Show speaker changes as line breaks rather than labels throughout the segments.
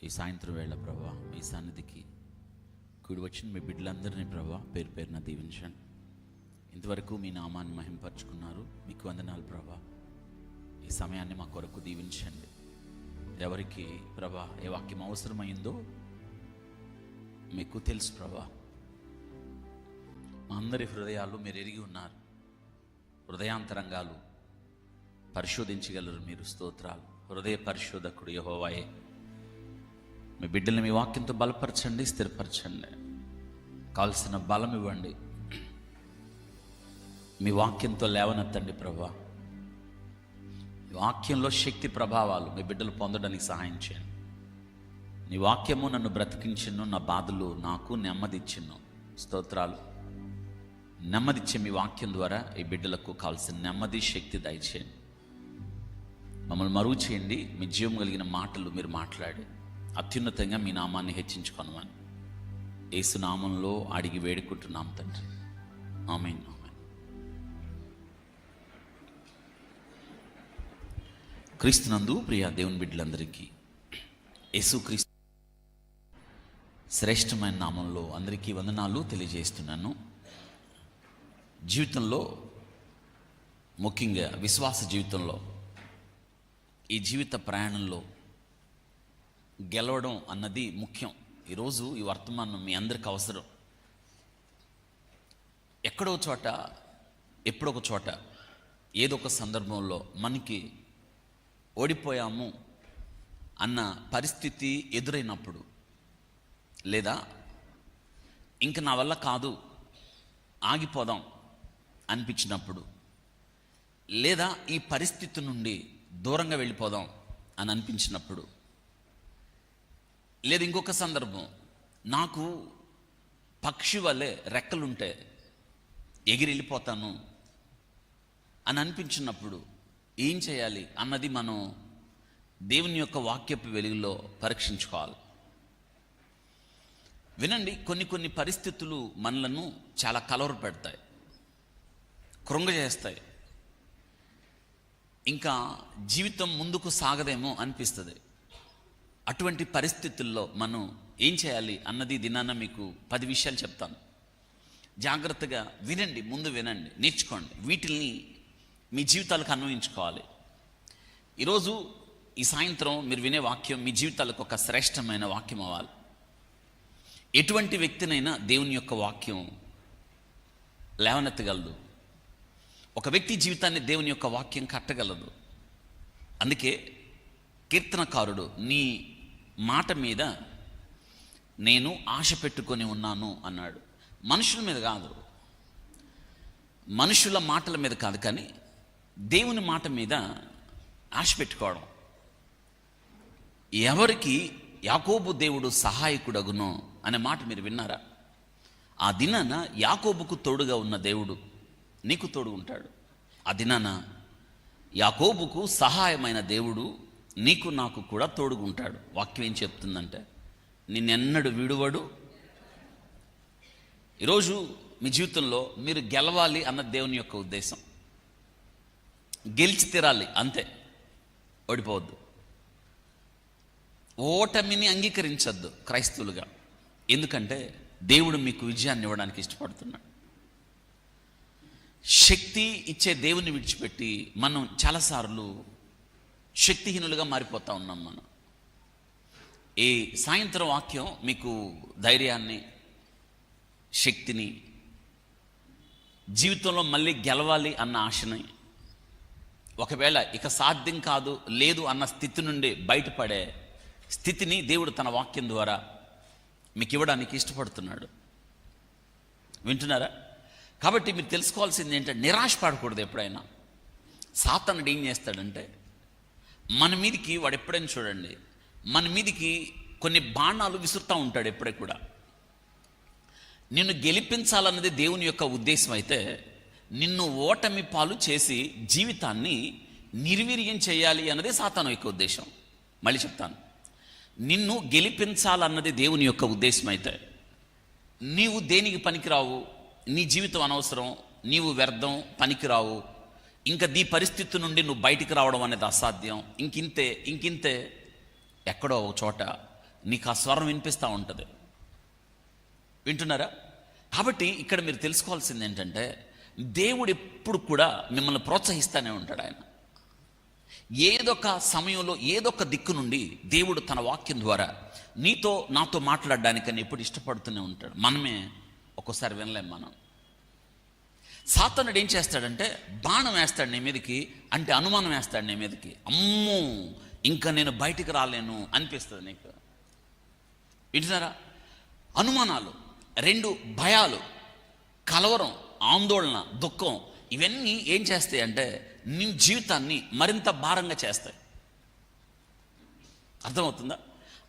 ఈ సాయంత్రం వేళ ప్రభా మీ సన్నిధికి కూడి వచ్చిన మీ బిడ్డలందరినీ ప్రభా పేరు పేరున దీవించండి. ఇంతవరకు మీ నామాన్ని మహింపరచుకున్నారు, మీకు వందనాలు ప్రభా. ఈ సమయాన్ని మా కొరకు దీవించండి. ఎవరికి ప్రభా ఏ వాక్యం అవసరమైందో మీకు తెలుసు ప్రభా. మా అందరి హృదయాలు మీరు ఎరిగి ఉన్నారు. హృదయాంతరంగాలు పరిశోధించగలరు మీరు. స్తోత్రాలు. హృదయ పరిశోధకుడు యెహోవాయే. మీ బిడ్డల్ని మీ వాక్యంతో బలపరచండి, స్థిరపరచండి. కావలసిన బలం ఇవ్వండి. మీ వాక్యంతో లేవనెత్తండి ప్రభా. వాక్యంలో శక్తి ప్రభావాలు మీ బిడ్డలు పొందడానికి సహాయం చేయండి. నీ వాక్యము నన్ను బ్రతికించును, నా బాధలు నాకు నెమ్మదిచ్చును. స్తోత్రాలు. నెమ్మదిచ్చే మీ వాక్యం ద్వారా ఈ బిడ్డలకు కావాల్సిన నెమ్మది, శక్తి దయచేయండి. మమ్మల్ని మరుగు చేయండి. మీ జీవం కలిగిన మాటలు మీరు మాట్లాడి అత్యున్నతంగా మీ నామాన్ని హెచ్చించుకొనమని యేసు నామంలో అడిగి వేడుకుంటున్నాం తండ్రి. ఆమేన్. క్రీస్తునందు ప్రియ దేవుని బిడ్డలందరికీ యేసుక్రీస్తు శ్రేష్టమైన నామంలో అందరికీ వందనాలు తెలియజేస్తున్నాను. జీవితంలో, ముఖ్యంగా విశ్వాస జీవితంలో, ఈ జీవిత ప్రయాణంలో గెలవడం అన్నది ముఖ్యం. ఈరోజు ఈ వర్తమానం మీ అందరికి అవసరం. ఎక్కడో చోట, ఎప్పుడొక చోట, ఏదో ఒక సందర్భంలో మనకి ఓడిపోయాము అన్న పరిస్థితి ఎదురైనప్పుడు, లేదా ఇంక నా వల్ల కాదు ఆగిపోదాం అనిపించినప్పుడు, లేదా ఈ పరిస్థితి నుండి దూరంగా వెళ్ళిపోదాం అని అనిపించినప్పుడు, లేదా ఇంకొక సందర్భం నాకు పక్షి వలె రెక్కలుంటే ఎగిరి వెళ్ళిపోతాను అని అనిపించినప్పుడు ఏం చేయాలి అన్నది మనం దేవుని యొక్క వాక్యపు వెలుగులో పరీక్షించుకోవాలి. వినండి, కొన్ని పరిస్థితులు మనలను చాలా కలవర పెడతాయి, కృంగజేస్తాయి. ఇంకా జీవితం ముందుకు సాగదేమో అనిపిస్తుంది. అటువంటి పరిస్థితుల్లో మనం ఏం చేయాలి అన్నది దినాన మీకు 10 విషయాలు చెప్తాను. జాగ్రత్తగా వినండి, ముందు వినండి, నేర్చుకోండి. వీటిల్ని మీ జీవితాలకు అన్వయించుకోవాలి. ఈరోజు ఈ సాయంత్రం మీరు వినే వాక్యం మీ జీవితాలకు ఒక శ్రేష్టమైన వాక్యం అవ్వాలి. ఎటువంటి వ్యక్తినైనా దేవుని యొక్క వాక్యం లేవనెత్తగలదు. ఒక వ్యక్తి జీవితాన్ని దేవుని యొక్క వాక్యం కట్టగలదు. అందుకే కీర్తనకారుడు నీ మాట మీద నేను ఆశ పెట్టుకొని ఉన్నాను అన్నాడు. మనుషుల మీద కాదు, మనుషుల మాటల మీద కాదు, కానీ దేవుని మాట మీద ఆశ పెట్టుకోవడం. ఎవరికి యాకోబు దేవుడు సహాయకుడగునో అనే మాట మీరు విన్నారా? ఆ దినాన యాకోబుకు తోడుగా ఉన్న దేవుడు నీకు తోడు ఉంటాడు. ఆ దినాన యాకోబుకు సహాయమైన దేవుడు నీకు నాకు కూడా తోడుగా ఉంటాడు. వాక్యం ఏం చెప్తుందంటే నిన్నెన్నడు విడువడు. ఈరోజు మీ జీవితంలో మీరు గెలవాలి అన్న దేవుని యొక్క ఉద్దేశం. గెలిచి తీరాలి, అంతే, ఓడిపోవద్దు. ఓటమిని అంగీకరించద్దు క్రైస్తవులుగా. ఎందుకంటే దేవుడు మీకు విజయాన్ని ఇవ్వడానికి ఇష్టపడుతున్నాడు. శక్తి ఇచ్చే దేవుని విడిచిపెట్టి మనం చాలాసార్లు శక్తిహీనులుగా మారిపోతూ ఉన్నాం. మనం ఈ సాయంత్రం వాక్యం మీకు ధైర్యాన్ని, శక్తిని, జీవితంలో మళ్ళీ గెలవాలి అన్న ఆశని, ఒకవేళ ఇక సాధ్యం కాదు లేదు అన్న స్థితి నుండి బయటపడే స్థితిని దేవుడు తన వాక్యం ద్వారా మీకు ఇవ్వడానికి ఇష్టపడుతున్నాడు. వింటున్నారా? కాబట్టి మీరు తెలుసుకోవాల్సింది ఏంటంటే నిరాశ పడకూడదు. ఎప్పుడైనా సాతానుడు ఏం చేస్తాడంటే మన మీదికి, వాడు ఎప్పుడైనా చూడండి, మన మీదికి కొన్ని బాణాలు విసురుతూ ఉంటాడు. ఎప్పుడే కూడా నిన్ను గెలిపించాలన్నది దేవుని యొక్క ఉద్దేశం అయితే, నిన్ను ఓటమి పాలు చేసి జీవితాన్ని నిర్వీర్యం చేయాలి అన్నది సాతాను యొక్క ఉద్దేశం. మళ్ళీ చెప్తాను, నిన్ను గెలిపించాలన్నది దేవుని యొక్క ఉద్దేశం అయితే, నీవు దేనికి పనికిరావు, నీ జీవితం అనవసరం, నీవు వ్యర్థం, పనికిరావు, ఇంకా నీ పరిస్థితి నుండి నువ్వు బయటికి రావడం అనేది అసాధ్యం, ఇంకింతే ఎక్కడో ఒక చోట నీకు ఆ స్వరం వినిపిస్తూ ఉంటుంది. వింటున్నారా? కాబట్టి ఇక్కడ మీరు తెలుసుకోవాల్సింది ఏంటంటే, దేవుడు ఎప్పుడు కూడా మిమ్మల్ని ప్రోత్సహిస్తూనే ఉంటాడు. ఆయన ఏదొక సమయంలో ఏదొక దిక్కు నుండి దేవుడు తన వాక్యం ద్వారా నీతో నాతో మాట్లాడడానికని ఎప్పుడు ఇష్టపడుతూనే ఉంటాడు. మనమే ఒక్కోసారి వినలేం. మనం సాతానుడు ఏం చేస్తాడంటే బాణం వేస్తాడు నీ మీదకి, అంటే అనుమానం వేస్తాడు నీ మీదకి. అమ్మో, ఇంకా నేను బయటికి రాలేను అనిపిస్తుంది నీకు. వింటున్నారా? అనుమానాలు, రెండు భయాలు, కలవరం, ఆందోళన, దుఃఖం, ఇవన్నీ ఏం చేస్తాయి అంటే నీ జీవితాన్ని మరింత భారంగా చేస్తాయి. అర్థమవుతుందా?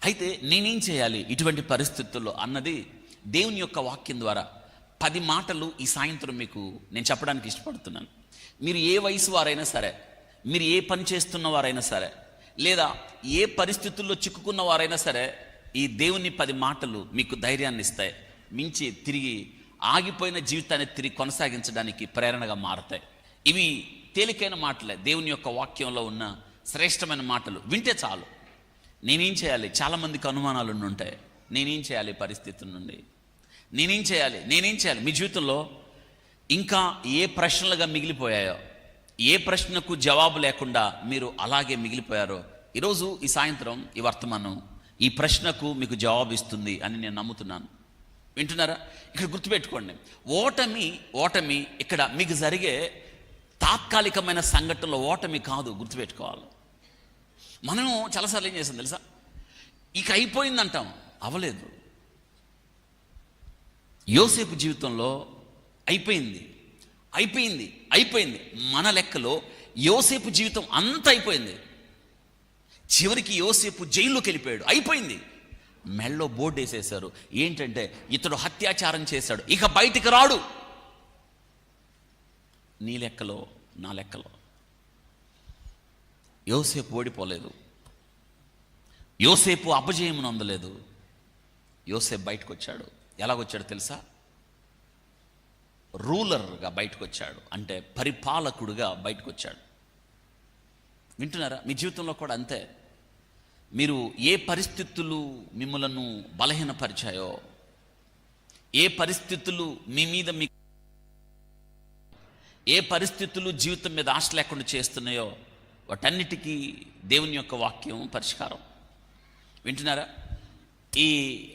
అయితే నేనేం చేయాలి ఇటువంటి పరిస్థితుల్లో అన్నది దేవుని యొక్క వాక్యం ద్వారా 10 మాటలు ఈ సాయంత్రం మీకు నేను చెప్పడానికి ఇష్టపడుతున్నాను. మీరు ఏ వయసు వారైనా సరే, మీరు ఏ పని చేస్తున్న వారైనా సరే, లేదా ఏ పరిస్థితుల్లో చిక్కుకున్న వారైనా సరే, ఈ దేవుని 10 మాటలు మీకు ధైర్యాన్ని ఇస్తాయి. మించి తిరిగి ఆగిపోయిన జీవితాన్ని తిరిగి కొనసాగించడానికి ప్రేరణగా మారతాయి. ఇవి తేలికైన మాటలే, దేవుని యొక్క వాక్యంలో ఉన్న శ్రేష్టమైన మాటలు. వింటే చాలు. నేనేం చేయాలి? చాలామందికి అనుమానాలు ఉంటాయి. నేనేం చేయాలి పరిస్థితుల నుండి? నేనేం చేయాలి? మీ జీవితంలో ఇంకా ఏ ప్రశ్నలుగా మిగిలిపోయాయో, ఏ ప్రశ్నకు జవాబు లేకుండా మీరు అలాగే మిగిలిపోయారో, ఈరోజు ఈ సాయంత్రం ఈ వర్తమానం ఈ ప్రశ్నకు మీకు జవాబు ఇస్తుంది అని నేను నమ్ముతున్నాను. వింటున్నారా? ఇక్కడ గుర్తుపెట్టుకోండి, ఓటమి ఇక్కడ మీకు జరిగే తాత్కాలికమైన సంఘటనలో ఓటమి కాదు. గుర్తుపెట్టుకోవాలి. మనం చాలాసార్లు ఏం చేస్తాం తెలుసా? ఇక అయిపోయిందంటాం, అవలేదు. యోసేపు జీవితంలో అయిపోయింది. మన లెక్కలో యోసేపు జీవితం అంతా అయిపోయింది. చివరికి యోసేపు జైల్లోకి వెళ్ళిపోయాడు. అయిపోయింది. మెళ్ళో బోర్డు వేసేశారు. ఏంటంటే ఇతడు అత్యాచారం చేశాడు, ఇక బయటికి రాడు. నీ లెక్కలో నా లెక్కలో యోసేపు ఓడిపోలేదు. యోసేపు అపజయమును అందలేదు. యోసేపు బయటకు వచ్చాడు. ఎలాగొచ్చాడు తెలుసా? రూలర్గా బయటకు వచ్చాడు, అంటే పరిపాలకుడుగా బయటకు వచ్చాడు. వింటున్నారా? మీ జీవితంలో కూడా అంతే. మీరు ఏ పరిస్థితులు మిమ్మలను బలహీనపరిచాయో, ఏ పరిస్థితులు మీ మీద ఏ పరిస్థితులు జీవితం మీద ఆశ లేకుండా చేస్తున్నాయో, వాటన్నిటికీ దేవుని యొక్క వాక్యం పరిష్కారం. వింటున్నారా? ఈ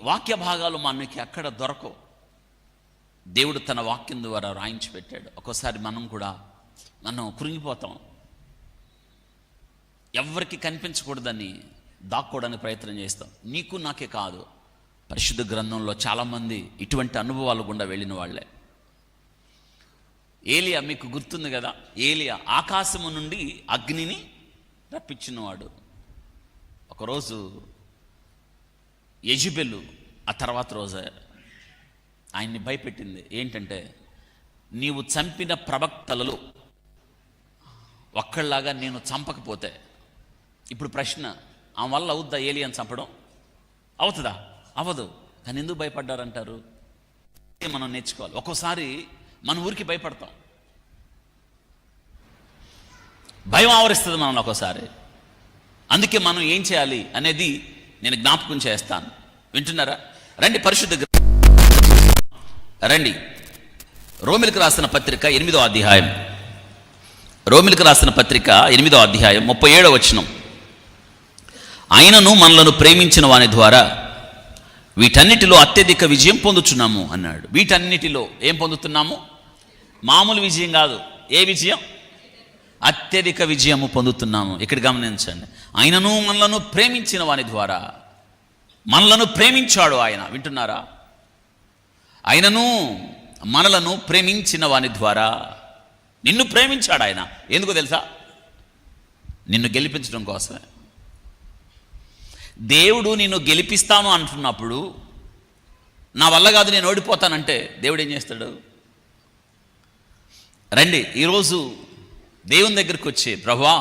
వాక్య భాగాలు మనకి అక్కడ దొరకవు. దేవుడు తన వాక్యం ద్వారా రాయించి పెట్టాడు. ఒక్కోసారి మనం కృంగిపోతాం. ఎవరికి కనిపించకూడదని దాక్కోవడానికి ప్రయత్నం చేస్తాం. నీకు నాకే కాదు, పరిశుద్ధ గ్రంథంలో చాలామంది ఇటువంటి అనుభవాలు గుండా వెళ్ళిన వాళ్ళే. ఏలియా మీకు గుర్తుంది కదా? ఏలియా ఆకాశము నుండి అగ్నిని రప్పించినవాడు. ఒకరోజు యెజెబెలు ఆ తర్వాత రోజు ఆయన్ని భయపెట్టింది. ఏంటంటే, నీవు చంపిన ప్రవక్తలలో ఒక్కళ్ళలాగా నేను చంపకపోతే, ఇప్పుడు ప్రశ్న, ఆమె వల్ల అవుద్దా ఏలియాని చంపడం? అవుతుందా? అవ్వదు. కానీ ఎందుకు భయపడ్డారంటారు? మనం నేర్చుకోవాలి. ఒక్కోసారి మన ఊరికి భయపడతాం, భయం ఆవరిస్తుంది మనం ఒక్కోసారి. అందుకే మనం ఏం చేయాలి అనేది నేను జ్ఞాపకం చేస్తాను. వింటున్నారా? రండి, పరిశుద్ధ రండి. రోమిలకు రాసిన పత్రిక 8వ అధ్యాయం. రోమిలకు రాసిన పత్రిక 8వ అధ్యాయం 37వ వచనం. ఆయనను మనలను ప్రేమించిన వాని ద్వారా వీటన్నిటిలో అత్యధిక విజయం పొందుతున్నాము అన్నాడు. వీటన్నిటిలో ఏం పొందుతున్నాము? మామూలు విజయం కాదు. ఏ విజయం? అత్యధిక విజయము పొందుతున్నాము. ఇక్కడ గమనించండి. ఆయనను మనలను ప్రేమించిన వాని ద్వారా, మనలను ప్రేమించాడు ఆయన. వింటున్నారా? ఆయనను మనలను ప్రేమించిన వాని ద్వారా నిన్ను ప్రేమించాడు ఆయన. ఎందుకో తెలుసా? నిన్ను గెలిపించడం కోసమే. దేవుడు నిన్ను గెలిపిస్తాను అంటున్నప్పుడు, నా వల్ల కాదు నేను ఓడిపోతానంటే దేవుడు ఏం చేస్తాడు? రండి, ఈరోజు దేవుని దగ్గరికి వచ్చి, ప్రభువా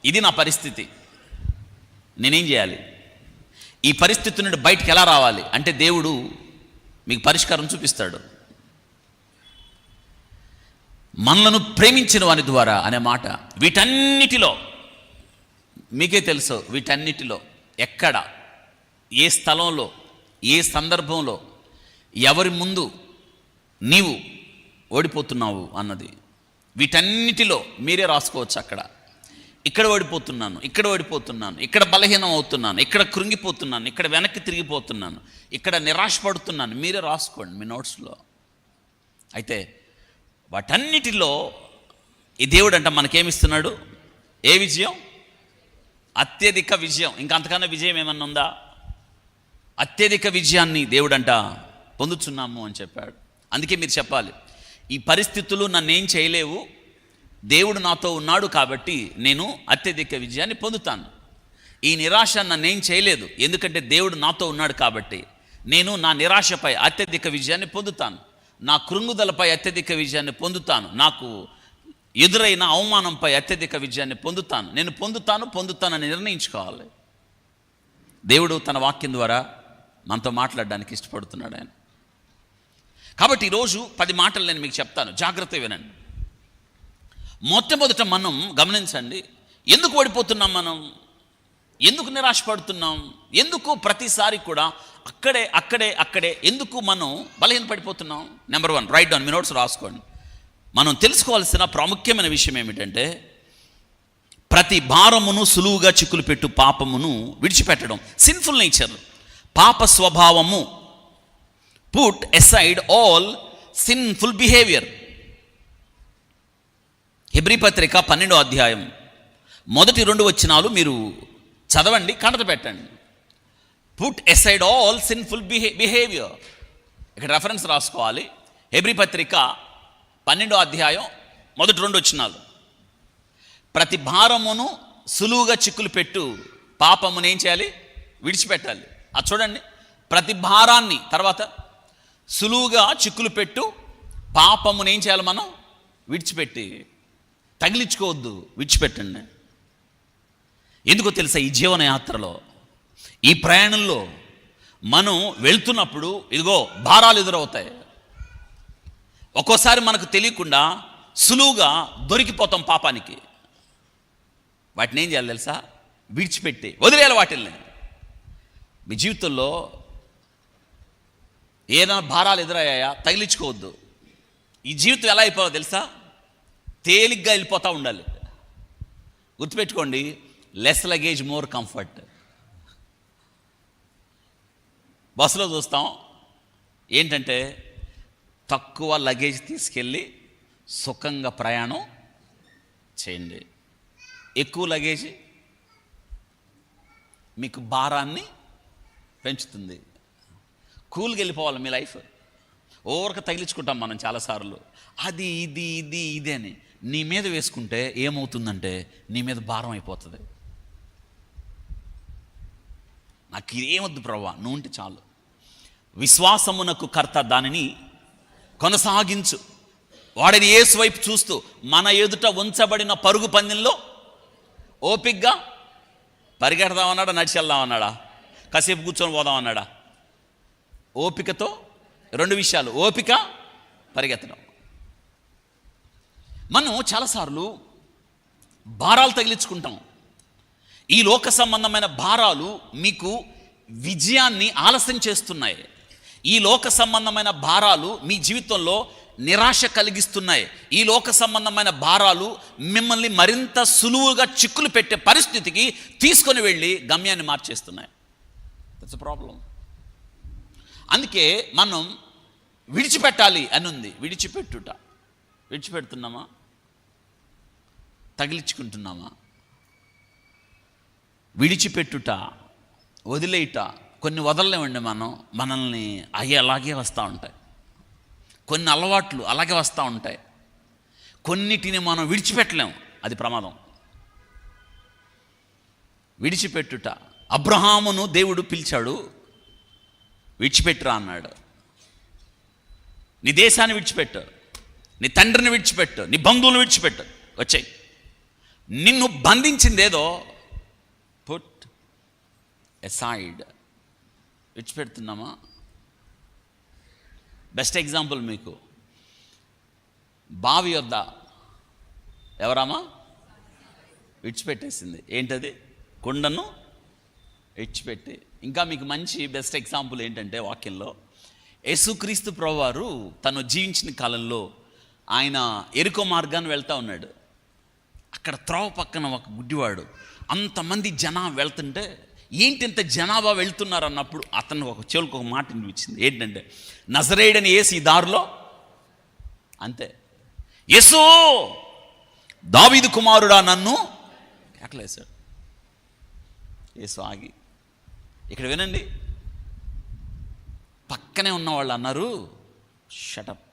ఇది నా పరిస్థితి, నేనేం చేయాలి? ఈ పరిస్థితి నుండి బయటికి ఎలా రావాలి అంటే దేవుడు మీకు పరిష్కారం చూపిస్తాడు. మనలను ప్రేమించిన వాని ద్వారా అనే మాట, వీటన్నిటిలో మీకే తెలుసు, వీటన్నిటిలో ఎక్కడ ఏ స్థలంలో, ఏ సందర్భంలో, ఎవరి ముందు నీవు ఓడిపోతున్నావు అన్నది, వీటన్నిటిలో మీరే రాసుకోవచ్చు. ఇక్కడ ఓడిపోతున్నాను, ఇక్కడ ఓడిపోతున్నాను, ఇక్కడ బలహీనం అవుతున్నాను, ఇక్కడ కృంగిపోతున్నాను, ఇక్కడ వెనక్కి తిరిగిపోతున్నాను, ఇక్కడ నిరాశపడుతున్నాను, మీరే రాసుకోండి మీ నోట్స్లో. అయితే వాటన్నిటిలో ఈ దేవుడు అంట మనకేమిస్తున్నాడు? ఏ విజయం? అత్యధిక విజయం. ఇంకా అంతకన్నా విజయం ఏమన్నా ఉందా? అత్యధిక విజయాన్ని దేవుడంట పొందుతున్నాము అని చెప్పాడు. అందుకే మీరు చెప్పాలి, ఈ పరిస్థితులు నన్నేం చేయలేవు, దేవుడు నాతో ఉన్నాడు కాబట్టి నేను అత్యధిక విజయాన్ని పొందుతాను. ఈ నిరాశ నన్నేం చేయలేదు, ఎందుకంటే దేవుడు నాతో ఉన్నాడు కాబట్టి నేను నా నిరాశపై అత్యధిక విజయాన్ని పొందుతాను, నా కృంగుదలపై అత్యధిక విజయాన్ని పొందుతాను, నాకు ఎదురైన అవమానంపై అత్యధిక విజయాన్ని పొందుతాను. నేను పొందుతానని నిర్ణయించుకోవాలి. దేవుడు తన వాక్యం ద్వారా మనతో మాట్లాడడానికి ఇష్టపడుతున్నాడు ఆయన. కాబట్టి ఈరోజు 10 మాటలు నేను మీకు చెప్తాను, జాగ్రత్తగా వినండి. మొట్టమొదట మనం గమనించండి, ఎందుకు ఓడిపోతున్నాం మనం, ఎందుకు నిరాశపడుతున్నాం, ఎందుకు ప్రతిసారి కూడా అక్కడే ఎందుకు మనం బలహీన పడిపోతున్నాం. నెంబర్ 1, రైట్ డౌన్, మీ నోట్స్ రాసుకోండి. మనం తెలుసుకోవాల్సిన ప్రాముఖ్యమైన విషయం ఏమిటంటే, ప్రతి భారమును సులువుగా చిక్కులు పెట్టు పాపమును విడిచిపెట్టడం. సిన్ఫుల్ నేచర్, పాప స్వభావము. Put aside all sinful behaviour. Hebrew పత్రిక 12వ అధ్యాయం మొదటి 2 వచనాలు మీరు చదవండి, కడత పెట్టండి. Put aside all sinful behaviour. ఇక్కడ రెఫరెన్స్ రాసుకోవాలి. హెబ్రీ పత్రిక 12వ అధ్యాయం మొదటి 2 వచనాలు. ప్రతి భారమును సులువుగా చిక్కులు పెట్టు పాపమును ఏం చేయాలి? విడిచిపెట్టాలి. అది చూడండి, ప్రతి భారాన్ని, తర్వాత సులువుగా చిక్కులు పెట్టు పాపమును ఏం చేయాలి? మనం విడిచిపెట్టి, తగిలించుకోవద్దు, విడిచిపెట్టండి. ఎందుకో తెలుసా, ఈ జీవన యాత్రలో, ఈ ప్రయాణంలో మనం వెళ్తున్నప్పుడు ఇదిగో భారాలు ఎదురవుతాయి. ఒక్కోసారి మనకు తెలియకుండా సులువుగా దొరికిపోతాం పాపానికి. వాటిని ఏం చేయాలి తెలుసా? విడిచిపెట్టి వదిలేయాలి వాటిల్ని. మీ జీవితంలో ఏదైనా భారాలు ఎదురయ్యాయా? తగిలించుకోవద్దు. ఈ జీవితం ఎలా అయిపోవాలో తెలుసా? తేలిగ్గా వెళ్ళిపోతూ ఉండాలి. గుర్తుపెట్టుకోండి, లెస్ లగేజ్ మోర్ కంఫర్ట్. బస్సులో చూస్తాం ఏంటంటే, తక్కువ లగేజ్ తీసుకెళ్ళి సుఖంగా ప్రయాణం చేయండి. ఎక్కువ లగేజ్ మీకు భారాన్ని పెంచుతుంది. కూల్గా వెళ్ళిపోవాలి మీ లైఫ్. ఓవర్గా తగిలించుకుంటాం మనం చాలాసార్లు, అది ఇది అని. నీ మీద వేసుకుంటే ఏమవుతుందంటే, నీ మీద భారం అయిపోతుంది. నాకు ఇదేమొద్దు ప్రభువా, నువ్వు ఉంటే చాలు. విశ్వాసమునకు కర్త దానిని కొనసాగించు. వాడిని యేసు వైపు చూస్తూ మన ఎదుట ఉంచబడిన పరుగు పందెంలో ఓపికగా పరిగెడదామన్నాడా, నడిచి వెళ్దామన్నాడా, కాసేపు కూర్చొని పోదామన్నాడా? ఓపికతో 2 విషయాలు, ఓపిక, పరిగెత్తడం. మనం చాలాసార్లు భారాలు తగిలించుకుంటాం. ఈ లోక సంబంధమైన భారాలు మీకు విజయాన్ని ఆలస్యం చేస్తున్నాయి. ఈ లోక సంబంధమైన భారాలు మీ జీవితంలో నిరాశ కలిగిస్తున్నాయి. ఈ లోక సంబంధమైన భారాలు మిమ్మల్ని మరింత సులువుగా చిక్కులు పెట్టే పరిస్థితికి తీసుకొని వెళ్ళి గమ్యాన్ని మార్చేస్తున్నాయి. That's a problem. అందుకే మనం విడిచిపెట్టాలి అని ఉంది. విడిచిపెడుతున్నామా? తగిలించుకుంటున్నామా? విడిచిపెట్టుట, వదిలేయుట. కొన్ని వదలలేమండి మనం, మనల్ని అయ్యి అలాగే వస్తూ ఉంటాయి. కొన్ని అలవాట్లు అలాగే వస్తూ ఉంటాయి. కొన్నిటిని మనం విడిచిపెట్టలేము, అది ప్రమాదం. విడిచిపెట్టుట. అబ్రహామును దేవుడు పిలిచాడు, విడిచిపెట్టురా అన్నాడు. నీ దేశాన్ని విడిచిపెట్టు, నీ తండ్రిని విడిచిపెట్టు, నీ బంధువులను విడిచిపెట్టు, వచ్చాయి. నిన్ను బంధించిందేదో పుట్ ఎసైడ్. విడిచిపెడుతున్నామా? బెస్ట్ ఎగ్జాంపుల్ మీకు, బావి యొద్ద ఎవరమ్మా విడిచిపెట్టేసింది. ఏంటది? కుండను విడిచిపెట్టి ఇంకా మీకు మంచి బెస్ట్ ఎగ్జాంపుల్ ఏంటంటే వాక్యంలో యేసుక్రీస్తు ప్రభువారు తను జీవించిన కాలంలో ఆయన ఎరుకో మార్గాన్ని వెళ్తూ ఉన్నాడు. అక్కడ త్రోవ పక్కన ఒక గుడ్డివాడు, అంతమంది జనం వెళ్తుంటే ఏంటి ఇంత జనాభా వెళ్తున్నారు అన్నప్పుడు అతను ఒక చెవులకు ఒక మాట వినిపించింది. ఏంటంటే నజరేయుడని యేసు ఈ దారిలో, అంతే, యేసు దావీదు కుమారుడా నన్ను కేకలేశాడు. యేసు ఆగి, ఇక్కడ వినండి, పక్కనే ఉన్న వాళ్ళు అన్నారు, షటప్,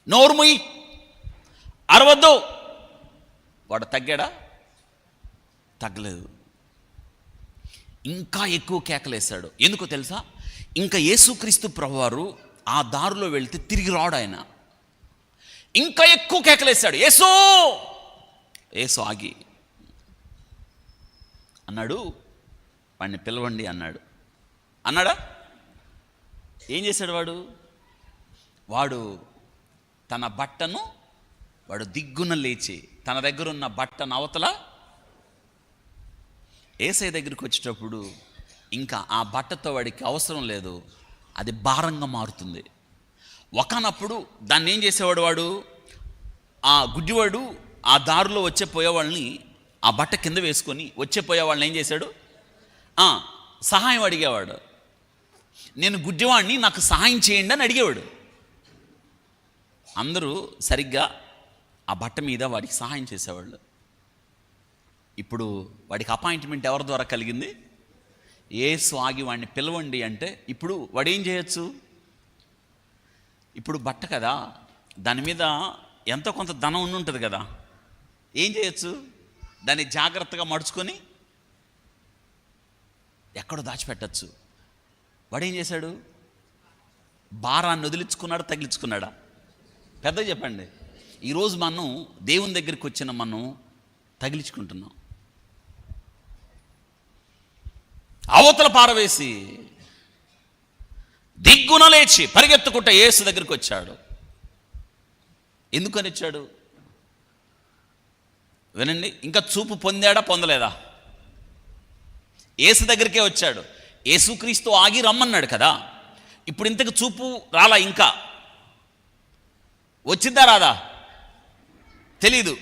నోర్ముయ్, అరవద్దు. వాడు తగ్గాడా? తగ్గలేదు. ఇంకా ఎక్కువ కేకలేశాడు. ఎందుకో తెలుసా? ఇంకా యేసుక్రీస్తు ప్రభువారు ఆ దారిలో వెళ్తే తిరిగి రాడు ఆయన. ఇంకా ఎక్కువ కేకలేశాడు, యేసు. యేసు ఆగి అన్నాడు, వాడిని పిలవండి అన్నాడు. అన్నాడా? ఏం చేశాడు వాడు తన బట్టను వాడు దిగ్గున లేచి తన దగ్గర ఉన్న బట్టను అవతల యేసయ్య దగ్గరికి వచ్చేటప్పుడు ఇంకా ఆ బట్టతో వాడికి అవసరం లేదు, అది భారంగా మారుతుంది. ఒకనప్పుడు దాన్ని ఏం చేసేవాడు వాడు, ఆ గుడ్డివాడు ఆ దారిలో వచ్చే పోయేవాళ్ళని ఆ బట్ట కింద వేసుకొని వచ్చే పోయేవాళ్ళని ఏం చేశాడు, సహాయం అడిగేవాడు. నేను గుడ్డివాడిని, నాకు సహాయం చేయండి అని అడిగేవాడు. అందరూ సరిగ్గా ఆ బట్ట మీద వాడికి సహాయం చేసేవాళ్ళు. ఇప్పుడు వాడికి అపాయింట్మెంట్ ఎవరి ద్వారా కలిగింది? యేసు ఆగి వాడిని పిలవండి అంటే ఇప్పుడు వాడు ఏం చేయొచ్చు? ఇప్పుడు బట్ట కదా, దాని మీద ఎంతో కొంత ధనం ఉండి ఉంటుంది కదా, ఏం చేయొచ్చు? దాన్ని జాగ్రత్తగా మడుచుకొని ఎక్కడో దాచిపెట్టచ్చు. వాడేం చేశాడు? భారాన్ని వదిలించుకున్నాడా, తగిలించుకున్నాడా? పెద్దగా చెప్పండి. ఈరోజు మనం దేవుని దగ్గరికి వచ్చిన మనం తగిలించుకుంటున్నాం. అవతల పారవేసి దిగ్గున లేచి పరిగెత్తుకుంటే యేసు దగ్గరికి వచ్చాడు. ఎందుకని వచ్చాడు? వినండి, ఇంకా చూపు పొందాడా, పొందలేదా? యేసు దగ్గరికే వచ్చాడు. యేసుక్రీస్తు ఆగి రమ్మన్నాడు కదా, ఇప్పుడు ఇంతకు చూపు రాలా, ఇంకా వచ్చిందా రాదా తెలీదు.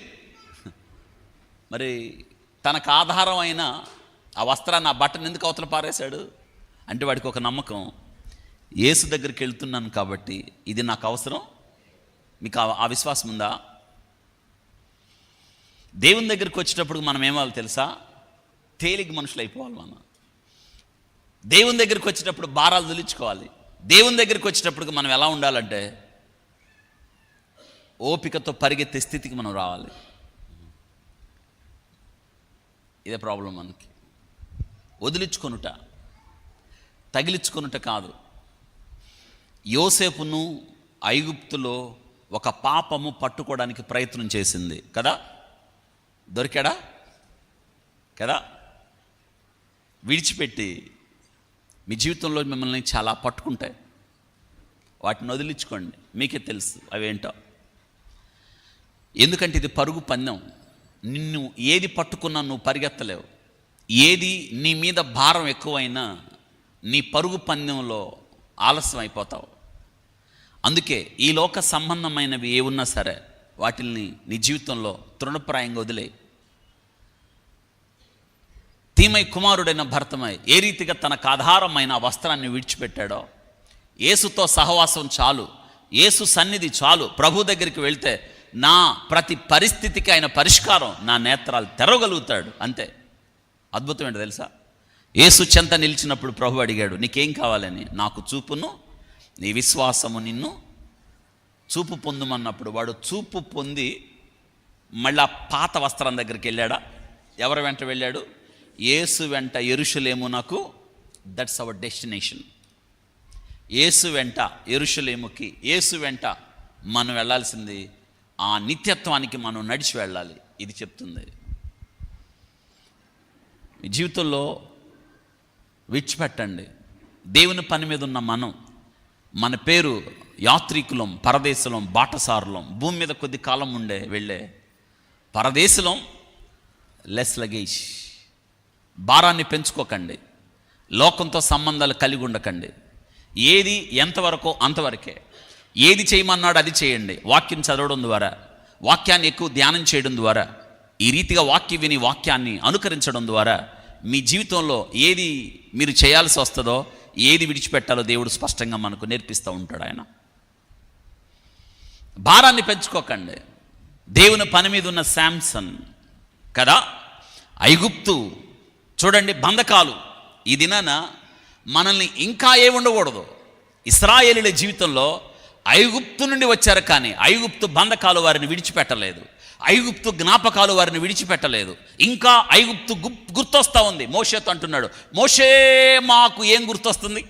మరి తనకు ఆధారం అయిన ఆ వస్త్రాన్ని, ఆ బట్టను ఎందుకు అవతల పారేశాడు అంటే వాడికి ఒక నమ్మకం, యేసు దగ్గరికి వెళ్తున్నాను కాబట్టి ఇది నాకు అవసరం. మీకు ఆ విశ్వాసం ఉందా? దేవుని దగ్గరికి వచ్చేటప్పుడు మనం ఏమాలి తెలుసా? తేలిక మనుషులు అయిపోవాలి. మనం దేవుని దగ్గరికి వచ్చేటప్పుడు భారాలు వదిలించుకోవాలి. దేవుని దగ్గరికి వచ్చేటప్పుడు మనం ఎలా ఉండాలంటే ఓపికతో పరిగెత్తే స్థితికి మనం రావాలి. ఇదే ప్రాబ్లం మనకి. వదిలించుకొనుట, తగిలించుకొనుట కాదు. యోసేపును ఐగుప్తులో ఒక పాపము పట్టుకోవడానికి ప్రయత్నం చేసింది కదా, దొరికాడా కదా? విడిచిపెట్టి మీ జీవితంలో మిమ్మల్ని చాలా పట్టుకుంటాయి, వాటిని వదిలించుకోండి. మీకే తెలుసు అవేంటో. ఎందుకంటే ఇది పరుగు పందెం. నిన్ను ఏది పట్టుకున్నా నువ్వు పరిగెత్తలేవు. ఏది నీ మీద భారం ఎక్కువైనా నీ పరుగు పందెంలో ఆలస్యం అయిపోతావు. అందుకే ఈ లోక సంబంధమైనవి ఏ ఉన్నా సరే వాటిల్ని నీ జీవితంలో తృణప్రాయంగా వదిలే. తీమై కుమారుడైన భర్తమై ఏ రీతిగా తనకు ఆధారమైన వస్త్రాన్ని విడిచిపెట్టాడో, యేసుతో సహవాసం చాలు, యేసు సన్నిధి చాలు, ప్రభు దగ్గరికి వెళ్తే నా ప్రతి పరిస్థితికి ఆయన పరిష్కారం, నా నేత్రాలు తెరవగలుగుతాడు. అంతే. అద్భుతం ఏంటో తెలుసా? యేసు చెంత నిలిచినప్పుడు ప్రభు అడిగాడు, నీకేం కావాలని? నాకు చూపును, నీ విశ్వాసము నిన్ను చూపు పొందుమన్నప్పుడు వాడు చూపు పొంది మళ్ళీ పాత వస్త్రం దగ్గరికి వెళ్ళాడా? ఎవరి వెంట వెళ్ళాడు? యేసు వెంట యెరూషలేమునకు. That's our destination. యేసు వెంట యెరూషలేముకి, యేసు వెంట మనం వెళ్ళాల్సింది ఆ నిత్యత్వానికి మనం నడిచి వెళ్ళాలి. ఇది చెప్తుంది. మీ జీవితంలో విడిచిపెట్టండి. దేవుని పని మీద ఉన్న మనం, మన పేరు యాత్రికులం, పరదేశులం, బాటసారులం, భూమి మీద కొద్ది కాలం వెళ్ళే పరదేశులం. Less luggage. భారాన్ని పెంచుకోకండి. లోకంతో సంబంధాలు కలిగి ఉండకండి. ఏది ఎంతవరకో అంతవరకే. ఏది చేయమన్నాడు అది చేయండి. వాక్యం చదవడం ద్వారా, వాక్యాన్ని ఎక్కువ ధ్యానం చేయడం ద్వారా, ఈ రీతిగా వాక్యం విని వాక్యాన్ని అనుకరించడం ద్వారా మీ జీవితంలో ఏది మీరు చేయాల్సి వస్తుందో, ఏది విడిచిపెట్టాలో దేవుడు స్పష్టంగా మనకు నేర్పిస్తూ ఉంటాడు. ఆయన భారాన్ని పెంచుకోకండి. దేవుని పని మీద ఉన్న శాంసన్ కదా, ఐగుప్తు చూడండి, బంధకాలు. ఈ దినాన మనల్ని ఇంకా ఉండకూడదు. ఇశ్రాయేలీయుల జీవితంలో ఐగుప్తు నుండి వచ్చారు, కానీ ఐగుప్తు బంధకాలు వారిని విడిచిపెట్టలేదు. ఐగుప్తు జ్ఞాపకాలు వారిని విడిచిపెట్టలేదు. ఇంకా ఐగుప్తు గుర్తొస్తూ ఉంది. మోషేతో అంటున్నాడు, మోషే మాకు ఏం గుర్తొస్తుంది?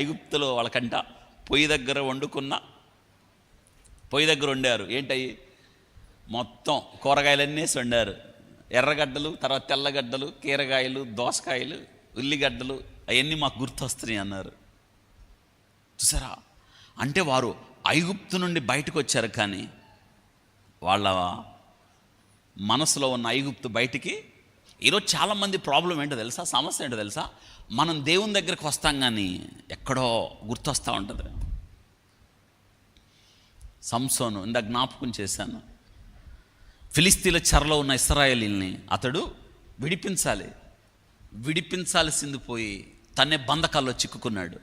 ఐగుప్తులో వాళ్ళకంట పొయ్యి దగ్గర వండారు. ఏంటయ్యి? మొత్తం కూరగాయలన్నీ వండారు. ఎర్రగడ్డలు, తర్వాత తెల్లగడ్డలు, కీరగాయలు, దోసకాయలు, ఉల్లిగడ్డలు, అవన్నీ మాకు గుర్తొస్తున్నాయి అన్నారు. చూసారా? అంటే వారు ఐగుప్తు నుండి బయటకు వచ్చారు, కానీ వాళ్ళ మనసులో ఉన్న ఐగుప్తు బయటికి. ఈరోజు చాలామంది ప్రాబ్లం ఏంటో తెలుసా, సమస్య ఏంటో తెలుసా? మనం దేవుని దగ్గరికి వస్తాం, కానీ ఎక్కడో గుర్తొస్తూ ఉంటుంది. సంసోను ఇందాక జ్ఞాపకం చేశాను. ఫిలిస్తీన్ల చెరలో ఉన్న ఇశ్రాయేలీల్ని అతడు విడిపించాల్సింది పోయి తనే బంధకాల్లో చిక్కుకున్నాడు.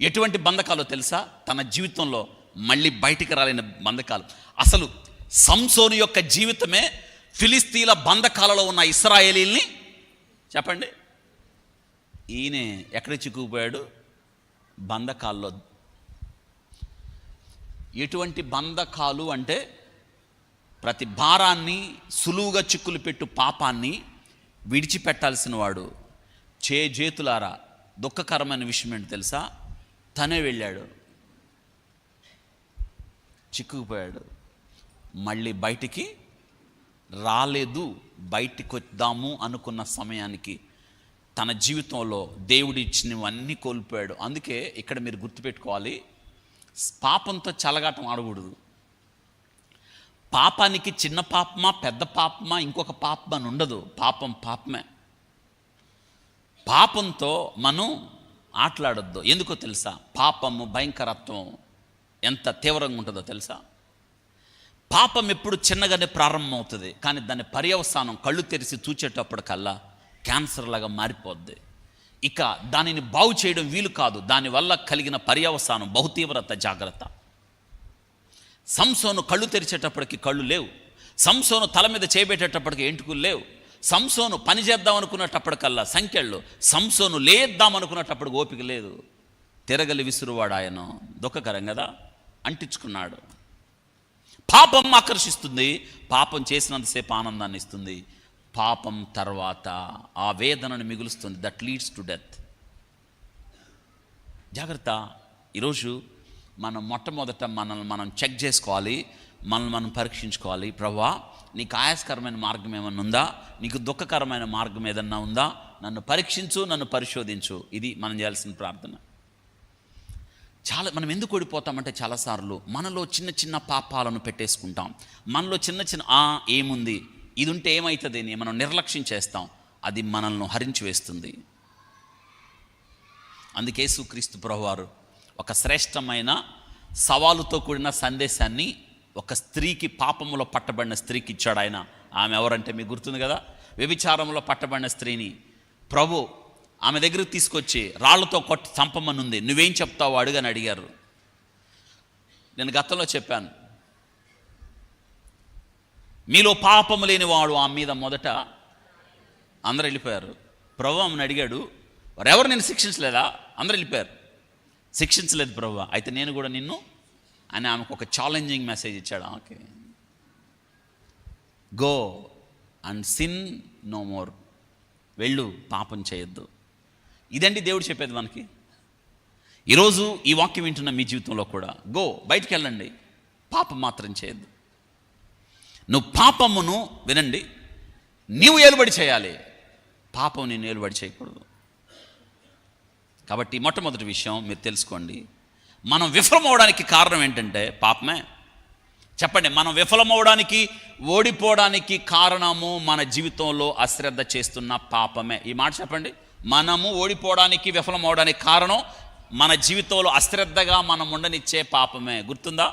ఎటువంటి బంధకాలో తెలుసా? తన జీవితంలో మళ్ళీ బయటికి రాలేని బంధకాలు. అసలు సంసోను యొక్క జీవితమే ఫిలిస్తీన్ల బంధకాలలో ఉన్న ఇశ్రాయేలీల్ని, చెప్పండి, ఈయన ఎక్కడ చిక్కుకుపోయాడు? బంధకాల్లో. ఎటువంటి బంధకాలు అంటే ప్రతి భారాన్ని, సులువుగా చిక్కులు పెట్టు పాపాన్ని విడిచిపెట్టాల్సిన వాడు చేతులారా. దుఃఖకరమైన విషయం ఏంటి తెలుసా? తనే వెళ్ళాడు, చిక్కుకుపోయాడు, మళ్ళీ బయటికి రాలేదు. బయటికి వద్దాము అనుకున్న సమయానికి తన జీవితంలో దేవుడు ఇచ్చినవన్నీ కోల్పోయాడు. అందుకే ఇక్కడ మీరు గుర్తుపెట్టుకోవాలి, పాపంతో చలగాటం ఆడకూడదు. పాపానికి చిన్న పాపమా, పెద్ద పాపమా, ఇంకొక పాపమా అని ఉండదు. పాపమే. పాపంతో మనం ఆటలాడొద్దు. ఎందుకో తెలుసా? పాపము భయంకరత్వం ఎంత తీవ్రంగా ఉంటుందో తెలుసా? పాపం ఎప్పుడు చిన్నగానే ప్రారంభం అవుతుంది, కానీ దాని పర్యవసానం కళ్ళు తెరిచి చూచేటప్పటికల్లా క్యాన్సర్ లాగా మారిపోద్ది. ఇక దానిని బాగు చేయడం వీలు కాదు. దానివల్ల కలిగిన పర్యవసానం బహుతీవ్రత. జాగ్రత్త. సంసోను కళ్ళు తెరిచేటప్పటికి కళ్ళు లేవు. సంసోను తల మీద చేయబెట్టేటప్పటికి ఎంటుకలు లేవు. సంసోను పని చేద్దాం అనుకున్నప్పటికల్లా సంఖ్యళ్ళు. సంసోను లేద్దాం అనుకున్నప్పటికి ఓపిక లేదు. తిరగలి విసురువాడు ఆయన. దుఃఖకరం కదా, అంటించుకున్నాడు. పాపం ఆకర్షిస్తుంది. పాపం చేసినంతసేపు ఆనందాన్ని ఇస్తుంది. పాపం తర్వాత ఆ వేదనను మిగులుస్తుంది. That leads to death. జాగ్రత్త. ఈరోజు మనం మొట్టమొదట మనల్ని మనం చెక్ చేసుకోవాలి, మనల్ని మనం పరీక్షించుకోవాలి. ప్రభువా, నీకు ఆయాస్కరమైన మార్గం ఏమన్నా ఉందా? నీకు దుఃఖకరమైన మార్గం ఏదన్నా ఉందా? నన్ను పరీక్షించు, నన్ను పరిశోధించు. ఇది మనం చేయాల్సిన ప్రార్థన. మనం ఎందుకు ఓడిపోతామంటే చాలాసార్లు మనలో చిన్న చిన్న పాపాలను పెట్టేసుకుంటాం. మనలో చిన్న ఏముంది, ఇది ఉంటే ఏమవుతుంది అని మనం నిర్లక్ష్యం చేస్తాం. అది మనల్ని హరించి వేస్తుంది. అందుకే యేసుక్రీస్తు ప్రభువారు ఒక శ్రేష్టమైన సవాలుతో కూడిన సందేశాన్ని ఒక స్త్రీకి, పాపములో పట్టబడిన స్త్రీకి ఇచ్చాడు ఆయన. ఆమె ఎవరంటే మీకు గుర్తుంది కదా, వ్యభిచారంలో పట్టబడిన స్త్రీని ప్రభు ఆమె దగ్గరికి తీసుకొచ్చి రాళ్లతో కొట్టి చంపమనుంది. నువ్వేం చెప్తావు అడుగని అడిగారు. నేను గతంలో చెప్పాను, మీలో పాపము లేనివాడు ఆమె మీద మొదట. అందరూ వెళ్ళిపోయారు. ప్రభు ఆమెను అడిగాడు, వారెవరు నేను శిక్షించలేదా? అందరూ వెళ్ళిపోయారు. శిక్షించలేదు ప్రభు, అయితే నేను కూడా నిన్ను అని ఆమెకు ఒక ఛాలెంజింగ్ మెసేజ్ ఇచ్చాడు. Okay, go and sin no more. వెళ్ళు, పాపం చేయొద్దు. ఇదండి దేవుడు చెప్పేది మనకి. ఈరోజు ఈ వాక్యం వింటున్న మీ జీవితంలో కూడా గో, బయటికి వెళ్ళండి, పాపం మాత్రం చేయొద్దు. నువ్వు పాపమును వినండి, నీవు ఏలుబడి చేయాలి, పాపం నేను ఏలుబడి చేయకూడదు. కాబట్టి మొట్టమొదటి విషయం మీరు తెలుసుకోండి, మనం విఫలం అవడానికి కారణం ఏంటంటే పాపమే. చెప్పండి, మనం విఫలమవడానికి, ఓడిపోవడానికి కారణము మన జీవితంలో అశ్రద్ధ చేస్తున్న పాపమే. ఈ మాట చెప్పండి. మనము ఓడిపోవడానికి, విఫలమవడానికి కారణం మన జీవితంలో అశ్రద్ధగా మనం ఉండనిచ్చే పాపమే. గుర్తుందా?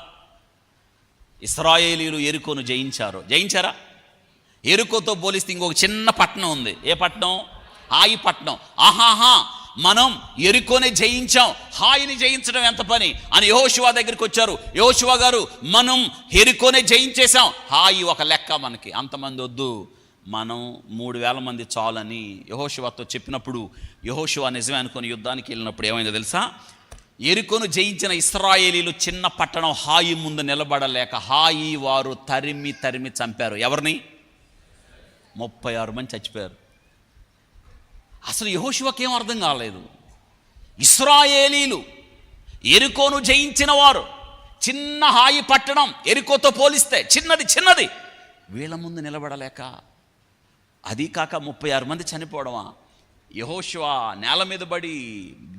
ఇశ్రాయేలీయులు యెరికోను జయించారా? యెరికోతో పోలిస్తే ఇంకొక చిన్న పట్టణం ఉంది. ఏ పట్టణం? హాయి పట్టణం. ఆహాహా, మనం యెరికోనే జయించాం, హాయిని జయించడం ఎంత పని అని యెహోషువ దగ్గరికి వచ్చారు. యెహోషువ గారు, మనం యెరికోనే జయించేశాం, హాయి ఒక లెక్క, మనకి అంతమంది వద్దు, మనం 3000 మంది చాలని యెహోషువతో చెప్పినప్పుడు యెహోషువ నిజమే అనుకుని యుద్ధానికి వెళ్ళినప్పుడు ఏమైందో తెలుసా? యెరికోను జయించిన ఇశ్రాయేలీలు చిన్న పట్టణం హాయి ముందు నిలబడలేక హాయి వారు తరిమి చంపారు. ఎవరిని? 36 మంది చచ్చిపోయారు. అసలు యెహోషువకి ఏం అర్థం కాలేదు. ఇశ్రాయేలీలు యెరికోను జయించిన వారు, చిన్న హాయి పట్టణం యెరికోతో పోలిస్తే చిన్నది, వీళ్ళ ముందు నిలబడలేక, అది కాక 36 మంది చనిపోవడమా? యెహోషువ నేల మీద పడి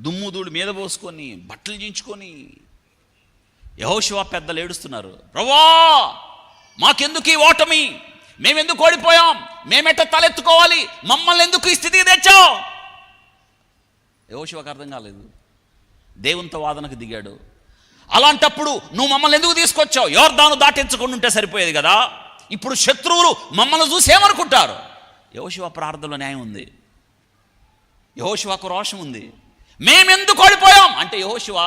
దుమ్ముధూళి మీద పోసుకొని బట్టలు చించుకొని, యెహోషువ పెద్దలు ఏడుస్తున్నారు, ప్రభువా మాకెందుకు ఈ ఓటమి, మేమెందుకు ఓడిపోయాం, మేమెట్ట తలెత్తుకోవాలి, మమ్మల్ని ఎందుకు ఈ స్థితికి తెచ్చావు? యెహోషువకు అర్థం కాలేదు. దేవునితో వాదనకు దిగాడు. అలాంటప్పుడు నువ్వు మమ్మల్ని ఎందుకు తీసుకొచ్చావు? యోర్దాను దాటించకుండా ఉంటే సరిపోయేది కదా, ఇప్పుడు శత్రువులు మమ్మల్ని చూసి ఏమనుకుంటారు? యెహోషువ ప్రార్థనలో న్యాయం ఉంది, యెహోషువకు రోషం ఉంది. మేమెందుకు ఓడిపోయాం అంటే యెహోషువ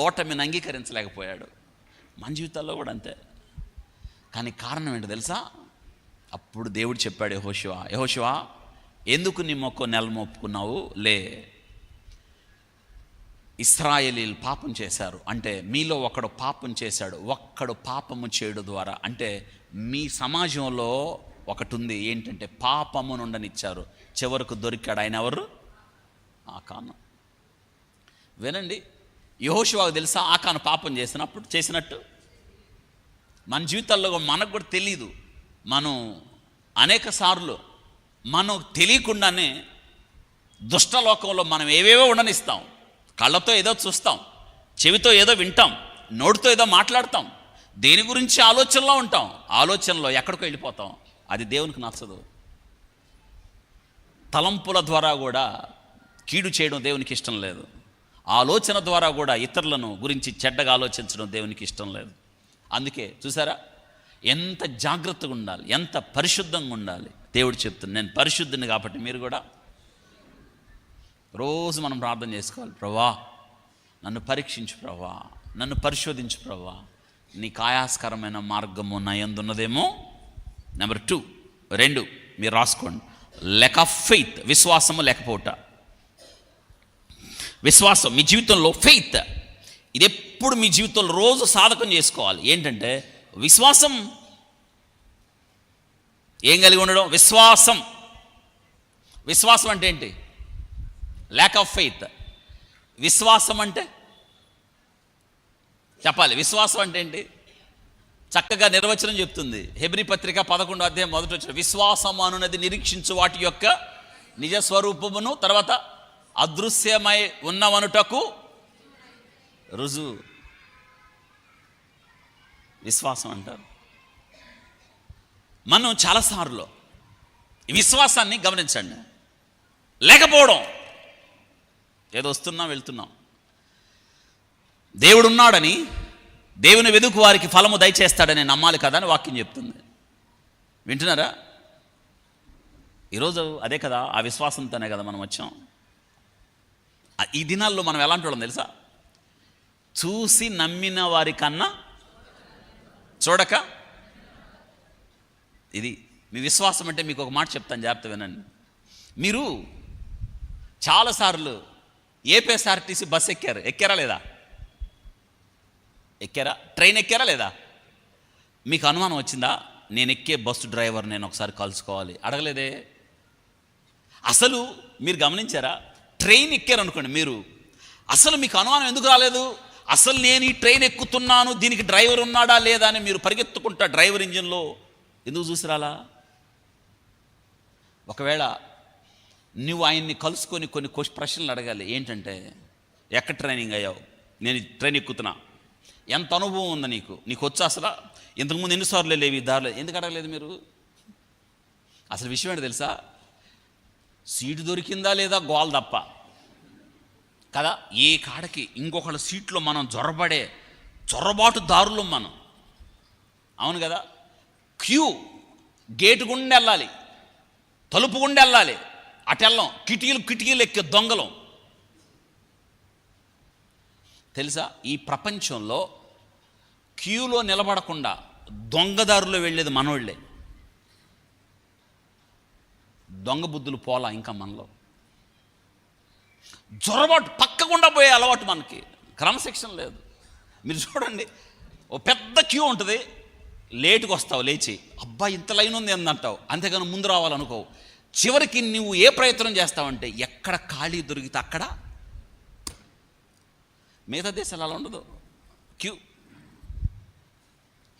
ఓటమిని అంగీకరించలేకపోయాడు. మన జీవితాల్లో కూడా అంతే. కానీ కారణం ఏంటో తెలుసా? అప్పుడు దేవుడు చెప్పాడు, యెహోషువ ఎందుకు నీ మొక్కు నెలమొప్పుకున్నావు? లే, ఇశ్రాయేలీలు పాపం చేశారు అంటే, మీలో ఒకడు పాపం చేశాడు, ఒక్కడు పాపము చేయడం ద్వారా అంటే మీ సమాజంలో ఒకటి ఉంది, ఏంటంటే పాపమును ఉండనిచ్చారు. చివరకు దొరికాడు. ఆయన ఎవరు? ఆకాను. వినండి, యెహోషువకు తెలుసా ఆకాను పాపం చేసినట్టు? మన జీవితాల్లో మనకు కూడా తెలియదు. మనం అనేక సార్లు మనం తెలియకుండానే దుష్టలోకంలో మనం ఏవేవో ఉండనిస్తాం. కళ్ళతో ఏదో చూస్తాం, చెవితో ఏదో వింటాం, నోటితో ఏదో మాట్లాడతాం, దేని గురించి ఆలోచనలో ఉంటాం, ఆలోచనలో ఎక్కడికో వెళ్ళిపోతాం. అది దేవునికి నచ్చదు. తలంపుల ద్వారా కూడా కీడు చేయడం దేవునికి ఇష్టం లేదు. ఆలోచన ద్వారా కూడా ఇతరులను గురించి చెడ్డగా ఆలోచించడం దేవునికి ఇష్టం లేదు. అందుకే చూసారా, ఎంత జాగ్రత్తగా ఉండాలి, ఎంత పరిశుద్ధంగా ఉండాలి. దేవుడు చెప్తుంది, నేను పరిశుద్ధిని కాబట్టి మీరు కూడా రోజు మనం ప్రార్థన చేసుకోవాలి. ప్రభువా నన్ను పరీక్షించు, ప్రభువా నన్ను పరిశోధించు, ప్రభువా నీకు ఆయాస్కరమైన మార్గము నా యందు ఉన్నదేమో. నెంబర్ 2 మీరు రాసుకోండి, లెక్ ఆఫ్ ఫెయిత్, విశ్వాసము లేకపోవట. విశ్వాసం మీ జీవితంలో, ఫెయిత్ ఇది ఎప్పుడు మీ జీవితంలో రోజు సాధకం చేసుకోవాలి. ఏంటంటే విశ్వాసం ఏం కలిగి ఉండడం? విశ్వాసం అంటే ఏంటి? Lack of faith. విశ్వాసం అంటే చెప్పాలి. విశ్వాసం అంటే ఏంటి? చక్కగా నిర్వచనం చెప్తుంది హెబ్రీ పత్రిక 11వ అధ్యాయం 1వ వచనం. విశ్వాసం అనున్నది నిరీక్షించు వాటి యొక్క నిజస్వరూపమును, తర్వాత అదృశ్యమై ఉన్నవనుటకు రుజువు. విశ్వాసం అంటారు. మనం చాలాసార్లు ఈ విశ్వాసాన్ని గమనించండి, లేకపోవడం. ఏదో వస్తున్నాం వెళ్తున్నాం, దేవుడున్నాడని, దేవుని వెదుకు వారికి ఫలము దయచేస్తాడని నమ్మాలి కదా అని వాక్యం చెప్తుంది. వింటున్నారా? ఈరోజు అదే కదా, ఆ విశ్వాసంతోనే కదా మనం వచ్చాం. ఈ దినాల్లో మనం ఎలాంటి వాళ్ళం తెలుసా? చూసి నమ్మిన వారికన్నా చూడక. ఇది మీ విశ్వాసం అంటే. మీకు ఒక మాట చెప్తాను, జాగ్రత్త వినండి. మీరు చాలాసార్లు ఏపీఎస్ఆర్టీసీ బస్ ఎక్కారా లేదా? ట్రైన్ ఎక్కారా లేదా? మీకు అనుమానం వచ్చిందా, నేను ఎక్కే బస్సు డ్రైవర్ నేను ఒకసారి కలుసుకోవాలి? అడగలేదే. అసలు మీరు గమనించారా, ట్రైన్ ఎక్కారనుకోండి మీరు, అసలు మీకు అనుమానం ఎందుకు రాలేదు? అసలు నేను ఈ ట్రైన్ ఎక్కుతున్నాను, దీనికి డ్రైవర్ ఉన్నాడా లేదా అని మీరు పరిగెత్తుకుంటా డ్రైవర్ ఇంజిన్లో ఎందుకు చూసి రాలా? ఒకవేళ నువ్వు ఆయన్ని కలుసుకొని కొన్ని ప్రశ్నలు అడగాలి. ఏంటంటే, ఎక్కడ ట్రైనింగ్ అయ్యావు? నేను ట్రైన్ ఎక్కుతున్నా. ఎంత అనుభవం ఉంది నీకు వచ్చి అసలు ఇంతకుముందు ఎన్నిసార్లు లేవి దారిలో ఎందుకు అడగలేదు మీరు? అసలు విషయం ఏంటి తెలుసా? సీటు దొరికిందా లేదా గోల్ తప్ప కదా. ఏ కాడకి ఇంకొకళ్ళ సీట్లో మనం చొరబాటు దారులు మనం, అవును కదా. క్యూ గేటు గుండా వెళ్ళాలి, తలుపు గుండా వెళ్ళాలి, అటు వెళ్ళం, కిటికీలు ఎక్కే దొంగలం. తెలుసా, ఈ ప్రపంచంలో క్యూలో నిలబడకుండా దొంగదారులో వెళ్ళేది మనోళ్ళే. దొంగ బుద్ధులు పోలా ఇంకా మనలో. జొరబాటు పక్కకుండా పోయే అలవాటు మనకి, క్రమశిక్షణ లేదు. మీరు చూడండి, ఓ పెద్ద క్యూ ఉంటుంది, లేటుకు వస్తావు, లేచి అబ్బా ఇంత లైన్ ఉంది అంటావు, అంతేగాని ముందు రావాలనుకోవు. చివరికి నువ్వు ఏ ప్రయత్నం చేస్తావంటే ఎక్కడ ఖాళీ దొరికితే అక్కడ. మిగతా దేశాలు అలా ఉండదు, క్యూ.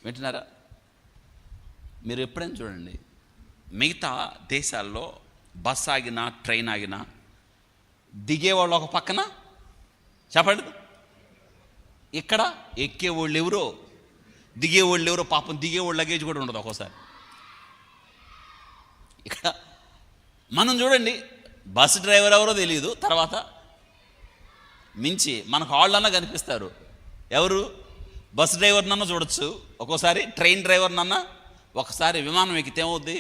వింటున్నారా? మీరు ఎప్పుడైనా చూడండి, మిగతా దేశాల్లో బస్ ఆగినా ట్రైన్ ఆగినా దిగేవాళ్ళు ఒక పక్కన, చెప్పండి. ఇక్కడ ఎక్కేవాళ్ళు ఎవరో దిగేవాళ్ళు ఎవరో, పాపం దిగేవాళ్ళు లగేజ్ కూడా ఉండదు ఒక్కోసారి. ఇక్కడ మనం చూడండి, బస్ డ్రైవర్ ఎవరో తెలియదు, తర్వాత మించి మనకు వాళ్ళన్నా కనిపిస్తారు. ఎవరు? బస్ డ్రైవర్ నన్నా చూడొచ్చు ఒక్కోసారి, ట్రైన్ డ్రైవర్ నన్నా. ఒకసారి విమానం ఎక్కితే ఏమవుద్ది?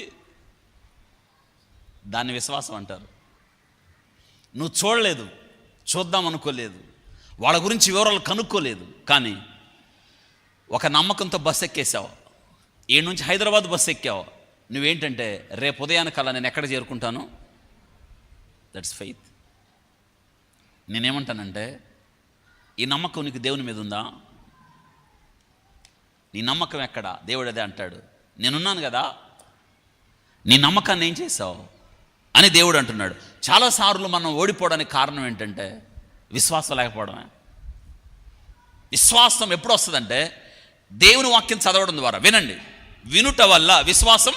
దాన్ని విశ్వాసం అంటారు. నువ్వు చూడలేదు, చూద్దాం అనుకోలేదు, వాళ్ళ గురించి వివరాలు కనుక్కోలేదు, కానీ ఒక నమ్మకంతో బస్సు ఎక్కేసావు. ఈ నుంచి హైదరాబాద్ బస్సు ఎక్కావు. నువ్వేంటంటే రేపు ఉదయానికల్లా నేను ఎక్కడ చేరుకుంటాను, దట్స్ ఫెయిత్. నేనేమంటానంటే, ఈ నమ్మకం నీకు దేవుని మీద ఉందా? నీ నమ్మకం ఎక్కడ? దేవుడు అదే అంటాడు, నేనున్నాను కదా, నీ నమ్మకాన్ని ఏం చేసావు అని దేవుడు అంటున్నాడు. చాలాసార్లు మనం ఓడిపోవడానికి కారణం ఏంటంటే విశ్వాసం లేకపోవడమే. విశ్వాసం ఎప్పుడు వస్తుందంటే దేవుని వాక్యం చదవడం ద్వారా. వినండి, వినుట వల్ల విశ్వాసం.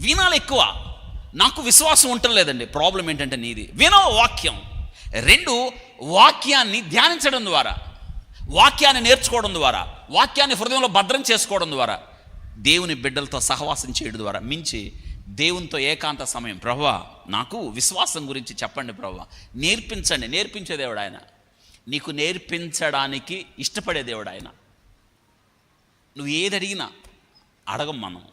వినాలి ఎక్కువ. నాకు విశ్వాసం ఉండలేదండి. ప్రాబ్లం ఏంటంటే నీది. వినో వాక్యం. 2, వాక్యాన్ని ధ్యానించడం ద్వారా, వాక్యాన్ని నేర్చుకోవడం ద్వారా, వాక్యాన్ని హృదయంలో భద్రం చేసుకోవడం ద్వారా, దేవుని బిడ్డలతో సహవాసం చేయడం ద్వారా, మించి దేవునితో ఏకాంత సమయం. ప్రభువా నాకు విశ్వాసం గురించి చెప్పండి ప్రభువా, నేర్పించండి. నేర్పించే దేవుడు ఆయన. నీకు నేర్పించడానికి ఇష్టపడే దేవుడు ఆయన. నువ్వు ఏది అడిగినా అడగం మనం.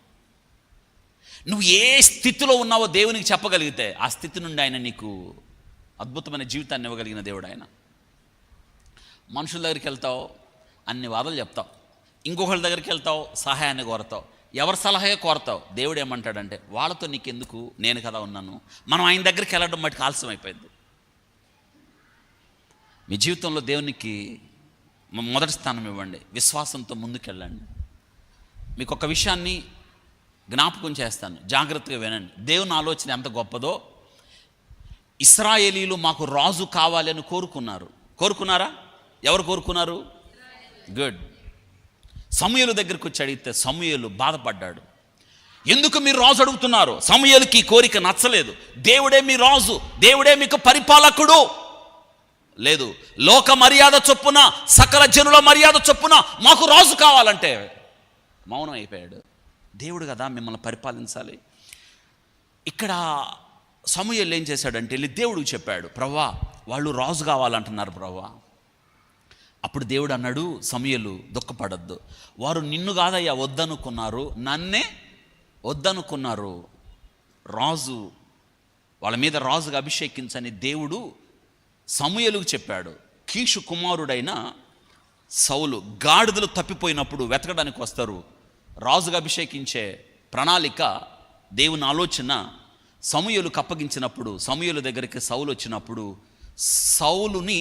నువ్వు ఏ స్థితిలో ఉన్నావో దేవునికి చెప్పగలిగితే ఆ స్థితి నుండి ఆయన నీకు అద్భుతమైన జీవితాన్ని ఇవ్వగలిగిన దేవుడు ఆయన. మనుషుల దగ్గరికి వెళ్తావు, అన్ని వాదలు చెప్తావు. ఇంకొకళ్ళ దగ్గరికి వెళ్తావు, సహాయాన్ని కోరతావు. ఎవరి సలహా కోరతావు? దేవుడు ఏమంటాడంటే, వాళ్ళతో నీకెందుకు, నేను కదా ఉన్నాను. మనం ఆయన దగ్గరికి వెళ్ళడం మటుకు ఆలస్యం అయిపోయింది. మీ జీవితంలో దేవునికి మొదటి స్థానం ఇవ్వండి. విశ్వాసంతో ముందుకెళ్ళండి. మీకు ఒక విషయాన్ని జ్ఞాపకం చేస్తాను, జాగ్రత్తగా వినండి. దేవుని ఆలోచన ఎంత గొప్పదో. ఇశ్రాయేలీలు మాకు రాజు కావాలి అని కోరుకున్నారా? ఎవరు కోరుకున్నారు? గుడ్. సమూయేలు దగ్గరికి వచ్చి అడిగితే సమూయేలు బాధపడ్డాడు. ఎందుకు మీరు రాజు అడుగుతున్నారు? సమూయేలుకి కోరిక నచ్చలేదు. దేవుడే మీ రాజు, దేవుడే మీకు పరిపాలకుడు. లేదు, లోక మర్యాద చొప్పున, సకల జనుల మర్యాద చొప్పున మాకు రాజు కావాలంటే మౌనం అయిపోయాడు. దేవుడు కదా మిమ్మల్ని పరిపాలించాలి. ఇక్కడ సమూయేలు ఏం చేశాడంటే వెళ్ళి దేవుడికి చెప్పాడు, ప్రభువా వాళ్ళు రాజు కావాలంటున్నారు ప్రభువా. అప్పుడు దేవుడు అన్నాడు, సమూయేలు దుఃఖపడద్దు, వారు నిన్ను కాదయ్యా వద్దనుకున్నారు, నన్నే వద్దనుకున్నారు. రాజు వాళ్ళ మీద రాజుగా అభిషేకించని దేవుడు సమూయేలుకు చెప్పాడు. కీషు కుమారుడైన సౌలు గాడిదలు తప్పిపోయినప్పుడు వెతకడానికి వస్తారు. రాజుగా అభిషేకించే ప్రణాళిక, దేవుని ఆలోచన సమూయేలుకు అప్పగించినప్పుడు, సమూయేలు దగ్గరికి సౌలు వచ్చినప్పుడు సౌలుని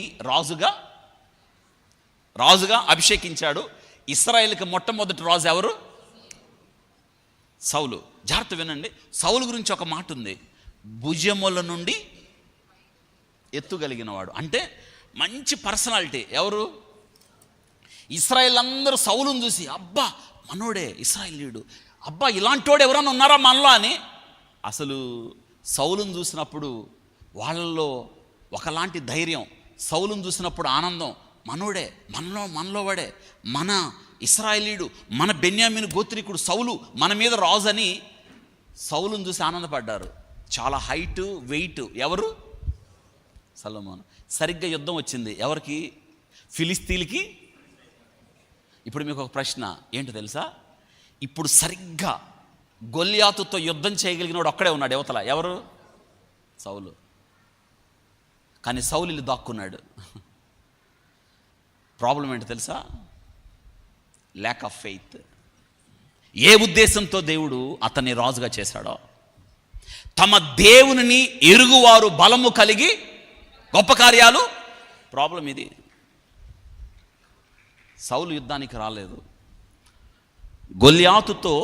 రాజుగా అభిషేకించాడు. ఇశ్రాయేలుకి మొట్టమొదటి రాజు ఎవరు? సౌలు. జాగ్రత్త వినండి, సౌలు గురించి ఒక మాట ఉంది, భుజముల నుండి ఎత్తుగలిగినవాడు. అంటే మంచి పర్సనాలిటీ. ఎవరు? ఇశ్రాయేల్ అందరూ సౌలును చూసి అబ్బా మనోడే ఇశ్రాయేలీయుడు, అబ్బా ఇలాంటోడు ఎవరన్నా ఉన్నారా మనలో అని. అసలు సౌలును చూసినప్పుడు వాళ్ళల్లో ఒకలాంటి ధైర్యం, సౌలును చూసినప్పుడు ఆనందం, మనోడే, మనలో వాడే, మన ఇశ్రాయేలీయుడు, మన బెన్యామీను గోత్రికుడు సౌలు మన మీద రాజు అని సౌలును చూసి ఆనందపడ్డారు. చాలా హైటు వెయిట్. ఎవరు? సొలొమోను. సరిగ్గా యుద్ధం వచ్చింది ఎవరికి? ఫిలిస్తీన్లకి. ఇప్పుడు మీకు ఒక ప్రశ్న ఏంటో తెలుసా? ఇప్పుడు సరిగ్గా గొల్యాతుతో యుద్ధం చేయగలిగిన వాడు ఒక్కడే ఉన్నాడు యువతల. ఎవరు? సౌలు. కానీ సౌలు ఇల్లు దాక్కున్నాడు. ప్రాబ్లం ఏంటో తెలుసా? Lack of faith. ఏ ఉద్దేశంతో దేవుడు అతన్ని రాజుగా చేశాడో, తమ దేవునిని ఎరుగువారు బలము కలిగి గొప్ప కార్యాలు. ప్రాబ్లం ఇది. సౌలు యుద్ధానికి రాలేదు. గొల్యాతుతో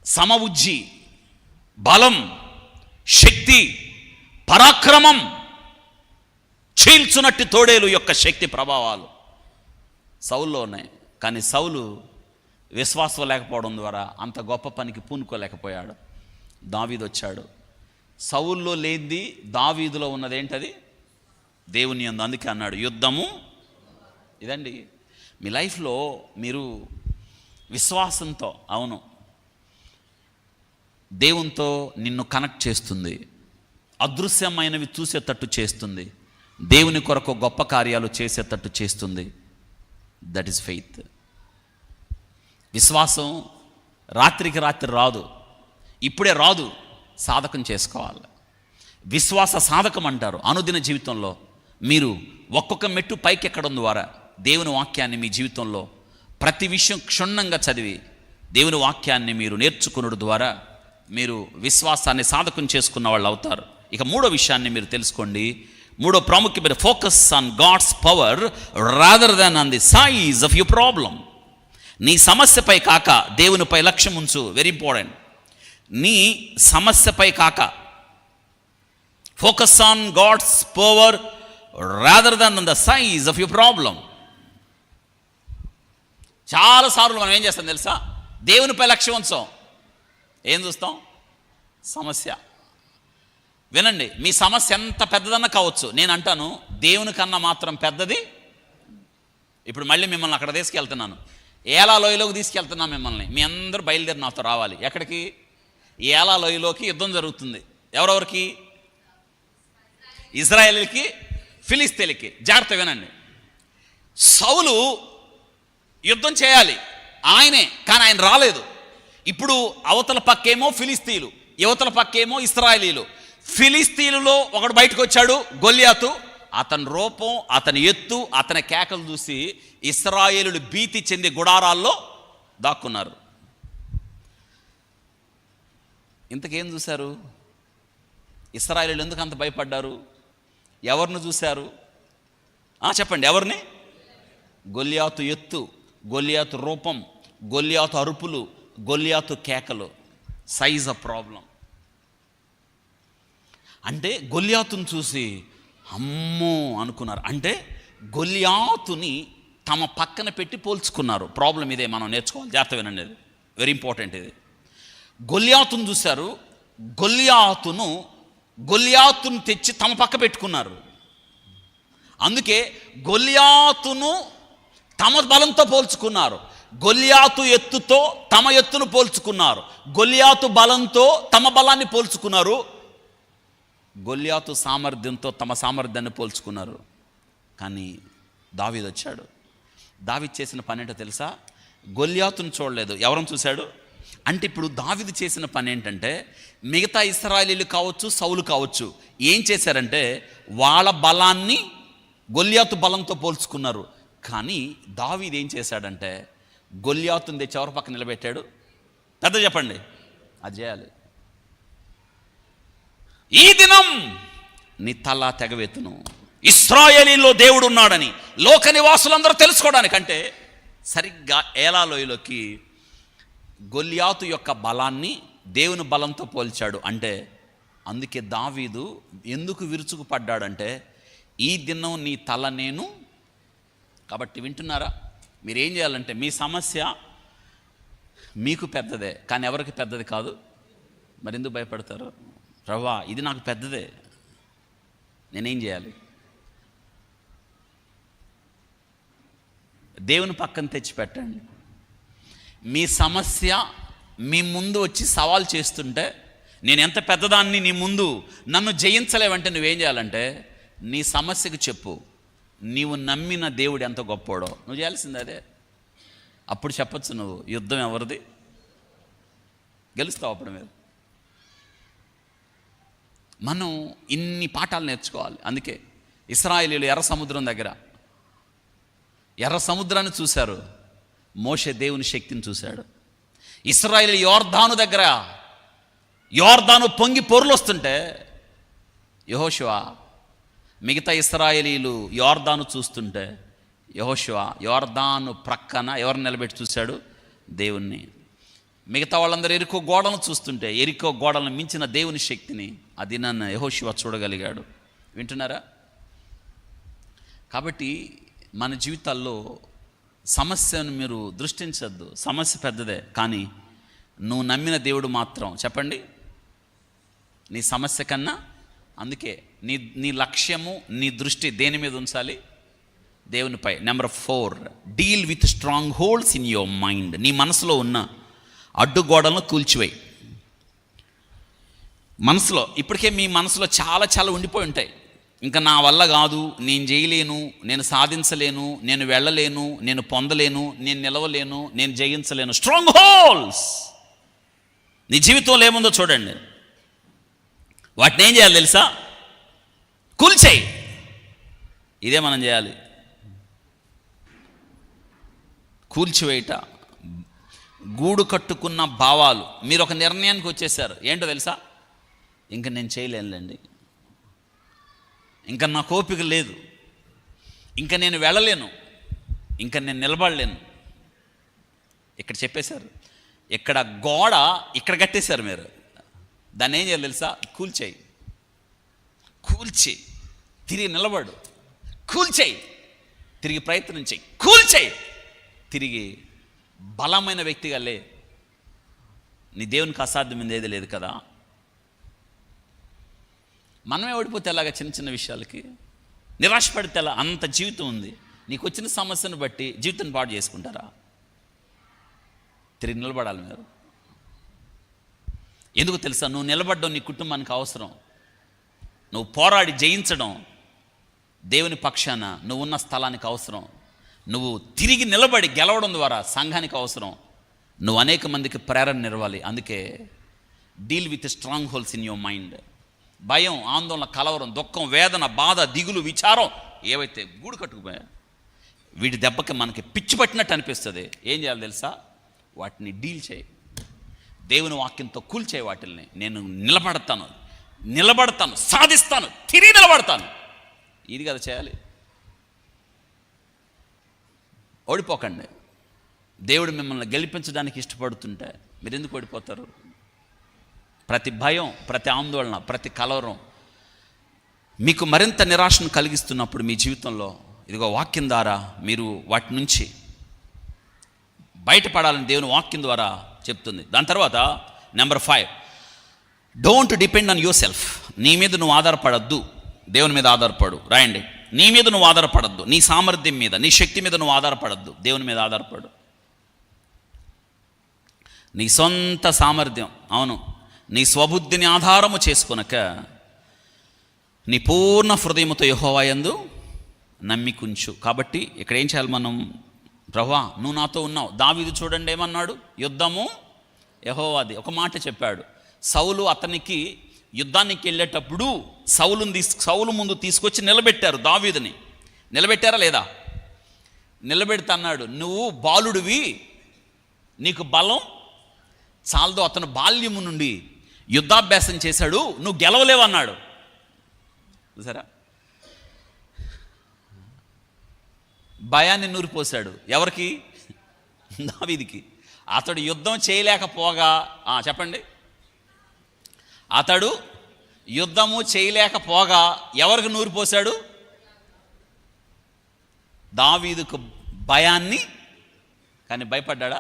సమవుజ్జి, బలం, శక్తి, పరాక్రమం, చీల్చునట్టి తోడేలు యొక్క శక్తి ప్రభావాలు సౌల్లో ఉన్నాయి. కానీ సౌలు విశ్వాసం లేకపోవడం ద్వారా అంత గొప్ప పనికి పూనుకోలేకపోయాడు. దావీదు వచ్చాడు. సౌల్లో లేనిది దావీదులో ఉన్నది ఏంటది? దేవుని యందు. అందుకే అన్నాడు యుద్ధము. ఇదండి మీ లైఫ్లో మీరు విశ్వాసంతో, అవును, దేవునితో నిన్ను కనెక్ట్ చేస్తుంది, అదృశ్యమైనవి చూసేటట్టు చేస్తుంది, దేవుని కొరకు గొప్ప కార్యాలు చేసేటట్టు చేస్తుంది. That is faith. విశ్వాసం రాత్రికి రాత్రి రాదు, ఇప్పుడే రాదు, సాధకం చేసుకోవాలి. విశ్వాస సాధకం అంటారు. అనుదిన జీవితంలో మీరు ఒక్కొక్క మెట్టు పైకి ఎక్కడం ద్వారా దేవుని వాక్యాన్ని మీ జీవితంలో ప్రతి విషయం క్షుణ్ణంగా చదివి దేవుని వాక్యాన్ని మీరు నేర్చుకునడం ద్వారా మీరు విశ్వాసాన్ని సాధకం చేసుకున్న వాళ్ళు అవుతారు. ఇక మూడో విషయాన్ని మీరు తెలుసుకోండి. మూడో ప్రాముఖ్యమైన focus on God's power rather than on the size of your problem. నీ సమస్యపై కాక దేవునిపై లక్ష్యం ఉంచు. Very important. నీ సమస్యపై కాక, focus on God's power rather than on the size of your problem. చాలాసార్లు మనం ఏం చేస్తాం తెలుసా? దేవునిపై లక్ష్యం ఉంచాం, ఏం చూస్తాం? సమస్య. వినండి, మీ సమస్య ఎంత పెద్దదన్నా కావచ్చు, నేను అంటాను దేవుని కన్నా మాత్రం పెద్దది. ఇప్పుడు మళ్ళీ మిమ్మల్ని అక్కడ తీసుకెళ్తున్నాను, ఏలా లోయలోకి తీసుకెళ్తున్నాను మిమ్మల్ని. మీ అందరూ బయలుదేరి నాతో రావాలి. ఎక్కడికి? ఏలా లోయలోకి యుద్ధం జరుగుతుంది. ఎవరెవరికి? ఇజ్రాయేలీకి, ఫిలిస్తీన్లకి. జాగ్రత్త వినండి. సౌలు యుద్ధం చేయాలి, ఆయనే, కానీ ఆయన రాలేదు. ఇప్పుడు అవతల పక్కేమో ఫిలిస్తీన్లు, యువతల పక్కేమో ఇశ్రాయేలీలు. ఫిలిస్తీన్లలో ఒకడు బయటకు వచ్చాడు, గొల్యాతు. అతని రూపం, అతని ఎత్తు, అతని కేకలు చూసి ఇశ్రాయేలులు భీతి చెంది గుడారాల్లో దాక్కున్నారు. ఇంతకేం చూశారు? ఇశ్రాయేలులు ఎందుకు అంత భయపడ్డారు? ఎవరిని చూశారు? చెప్పండి, ఎవరిని? గొల్యాతు ఎత్తు, గొల్యాతు రూపం, గొల్యాతు అరుపులు, గొల్యాతు కేకలు. Size of problem. అంటే గొల్యాతుని చూసి అమ్మో అనుకున్నారు. అంటే గొల్యాతుని తమ పక్కన పెట్టి పోల్చుకున్నారు. ప్రాబ్లం ఇదే, మనం నేర్చుకోవాలి. జాగ్రత్త వినండి, వెరీ ఇంపార్టెంట్ ఇది. గొల్యాతును చూశారు, గొల్యాతును తెచ్చి తమ పక్క పెట్టుకున్నారు. అందుకే గొల్యాతును తమ బలంతో పోల్చుకున్నారు, గొల్యాతు ఎత్తుతో తమ ఎత్తును పోల్చుకున్నారు, గొల్యాతు బలంతో తమ బలాన్ని పోల్చుకున్నారు, గొల్యాతు సామర్థ్యంతో తమ సామర్థ్యాన్ని పోల్చుకున్నారు. కానీ దావీదు వచ్చాడు. దావీదు చేసిన పని ఏంటో తెలుసా? గొల్యాతును చూడలేదు, ఎవరిని చూశాడు? అంటే ఇప్పుడు దావీదు చేసిన పని ఏంటంటే, మిగతా ఇశ్రాయేలీలు కావచ్చు, సౌలు కావచ్చు, ఏం చేశారంటే వాళ్ళ బలాన్ని గొల్యాతు బలంతో పోల్చుకున్నారు. కానీ దావీదు ఏం చేశాడంటే గొల్యాతుని తెచ్చి ఎవరి పక్కన నిలబెట్టాడు? పెద్ద చెప్పండి, అది చేయాలి. ఈ దినం నీ తల తెగవెత్తును, ఇశ్రాయేలీలో దేవుడు ఉన్నాడని లోక నివాసులందరూ తెలుసుకోవడానికంటే సరిగ్గా ఏలాలోయలోకి గొల్యాతు యొక్క బలాన్ని దేవుని బలంతో పోల్చాడు. అంటే అందుకే దావీదు ఎందుకు విరుచుకుపడ్డాడంటే, ఈ దినం నీ తల నేను. కాబట్టి వింటున్నారా? మీరేం చేయాలంటే, మీ సమస్య మీకు పెద్దదే, కానీ ఎవరికి పెద్దది కాదు. మరి ఎందుకు భయపడతారు? ప్రభువా, ఇది నాకు పెద్దదే, నేనేం చేయాలి? దేవుని పక్కన తెచ్చి పెట్టండి. మీ సమస్య మీ ముందు వచ్చి సవాల్ చేస్తుంటే, నేను ఎంత పెద్దదాన్ని నీ ముందు, నన్ను జయించలేవంటే నువ్వేం చేయాలంటే నీ సమస్యకు చెప్పు, నీవు నమ్మిన దేవుడు ఎంత గొప్పోడో. నువ్వు చేయాల్సింది అదే. అప్పుడు చెప్పచ్చు నువ్వు యుద్ధం ఎవరిది, గెలుస్తావు అప్పుడు మీరు. మనం ఇన్ని పాఠాలు నేర్చుకోవాలి. అందుకే ఇశ్రాయేలీయులు ఎర్ర సముద్రాన్ని చూశారు, మోషే దేవుని శక్తిని చూశాడు. ఇశ్రాయేలు యోర్దాను దగ్గర యోర్దాను పొంగి పొర్లు వస్తుంటే యెహోషువ, మిగతా ఇశ్రాయేలీయులు యోర్దాను చూస్తుంటే యెహోషువ యోర్దాను ప్రక్కన ఎవరిని నిలబెట్టి చూశాడు? దేవుణ్ణి. మిగతా వాళ్ళందరూ ఎరికో గోడలను చూస్తుంటే ఎరికో గోడలను మించిన దేవుని శక్తిని అది నన్ను యెహోషువ చూడగలిగాడు. వింటున్నారా? కాబట్టి మన జీవితాల్లో సమస్యను మీరు దృష్టించద్దు. సమస్య పెద్దదే, కానీ నువ్వు నమ్మిన దేవుడు మాత్రం, చెప్పండి, నీ సమస్య కన్నా. అందుకే నీ లక్ష్యము, నీ దృష్టి దేని మీద ఉంచాలి? దేవునిపై. Number 4, deal with strong holds in your mind. నీ మనసులో ఉన్న అడ్డుగోడలను కూల్చివేయి. మనసులో ఇప్పటికే మీ మనసులో చాలా చాలా ఉండిపోయి ఉంటాయి. ఇంకా నా వల్ల కాదు, నేను చేయలేను, నేను సాధించలేను, నేను వెళ్ళలేను, నేను పొందలేను, నేను నిలవలేను, నేను జయించలేను. స్ట్రాంగ్ హోల్స్ నీ జీవితంలో ఏముందో చూడండి. వాటిని ఏం చేయాలి తెలుసా? కూల్చేయి. ఇదే మనం చేయాలి. కూల్చివేయట. గూడు కట్టుకున్న భావాలు. మీరు ఒక నిర్ణయానికి వచ్చేసారు. ఏంటో తెలుసా? ఇంకా నేను చేయలేనులేండి, ఇంకా నాకు ఓపిక లేదు, ఇంకా నేను వెళ్ళలేను, ఇంకా నేను నిలబడలేను. ఇక్కడ చెప్పేశారు. ఇక్కడ గోడ ఇక్కడ కట్టేశారు మీరు. దాన్ని ఏం చేయాలి తెలుసా? కూల్చేయి. తిరిగి నిలబడు. కూల్చేయి. తిరిగి ప్రయత్నం చేయి. కూల్చేయి. తిరిగి బలమైన వ్యక్తిగా లే. నీ దేవునికి అసాధ్యమైంది ఏది లేదు కదా. మనమే ఓడిపోతే ఎలాగా? చిన్న చిన్న విషయాలకి నిరాశపడితే ఎలా? అంత జీవితం ఉంది. నీకు వచ్చిన సమస్యను బట్టి జీవితాన్ని పాడు చేసుకుంటారా? తిరిగి నిలబడాలి మీరు. ఎందుకు తెలుసా? నువ్వు నిలబడడం నీ కుటుంబానికి అవసరం. నువ్వు పోరాడి జయించడం దేవుని పక్షాన నువ్వున్న స్థలానికి అవసరం. నువ్వు తిరిగి నిలబడి గెలవడం ద్వారా సంఘానికి అవసరం. నువ్వు అనేక మందికి ప్రేరణ నిలవాలి. అందుకే deal with strong holes in your mind. భయం, ఆందోళన, కలవరం, దుఃఖం, వేదన, బాధ, దిగులు, విచారం ఏవైతే గూడు కట్టుకుపోయా, వీటి దెబ్బకి మనకి పిచ్చి పట్టినట్టు అనిపిస్తుంది. ఏం చేయాలి తెలుసా? వాటిని డీల్ చేయి. దేవుని వాక్యంతో కూల్చేయి వాటిల్ని. నేను నిలబడతాను, సాధిస్తాను, తిరిగి నిలబడతాను. ఇది కదా చేయాలి. ఓడిపోకండి. దేవుడు మిమ్మల్ని గెలిపించడానికి ఇష్టపడుతుంటే మీరు ఎందుకు ఓడిపోతారు? ప్రతి భయం, ప్రతి ఆందోళన, ప్రతి కలవరం మీకు మరింత నిరాశను కలిగిస్తున్నప్పుడు మీ జీవితంలో, ఇదిగో వాక్యం ద్వారా మీరు వాటి నుంచి బయటపడాలని దేవుని వాక్యం ద్వారా చెప్తుంది. దాని తర్వాత number 5, don't depend on your self. నీ మీద నువ్వు ఆధారపడద్దు, దేవుని మీద ఆధారపడు. రాయండి. నీ మీద నువ్వు ఆధారపడద్దు, నీ సామర్థ్యం మీద, నీ శక్తి మీద నువ్వు ఆధారపడద్దు, దేవుని మీద ఆధారపడు. నీ సొంత సామర్థ్యం, అవును, నీ స్వబుద్ధిని ఆధారము చేసుకొనక నీ పూర్ణ హృదయముతో యెహోవా యందు నమ్మికుంచు. కాబట్టి ఇక్కడ ఏం చేయాలి మనం? ప్రభువా నువ్వు నాతో ఉన్నావు. దావీదు చూడండి ఏమన్నాడు? యుద్ధము యెహోవాది. ఒక మాట చెప్పాడు. సౌలు అతనికి యుద్ధానికి వెళ్ళేటప్పుడు సౌలు ముందు తీసుకొచ్చి నిలబెట్టారు. దావీదుని నిలబెట్టారా లేదా? నిలబెడితే అన్నాడు, నువ్వు బాలుడివి, నీకు బలం చాలదు. అతను బాల్యము నుండి యుద్ధాభ్యాసం చేశాడు, నువ్వు గెలవలేవన్నాడు. చూసారా? భయాన్ని నూరిపోశాడు. ఎవరికి? దావీదుకి. అతడు యుద్ధం చేయలేకపోగా, చెప్పండి, అతడు యుద్ధము చేయలేకపోగా ఎవరికి నూరిపోశాడు? దావీదుకు భయాన్ని. కానీ భయపడ్డా?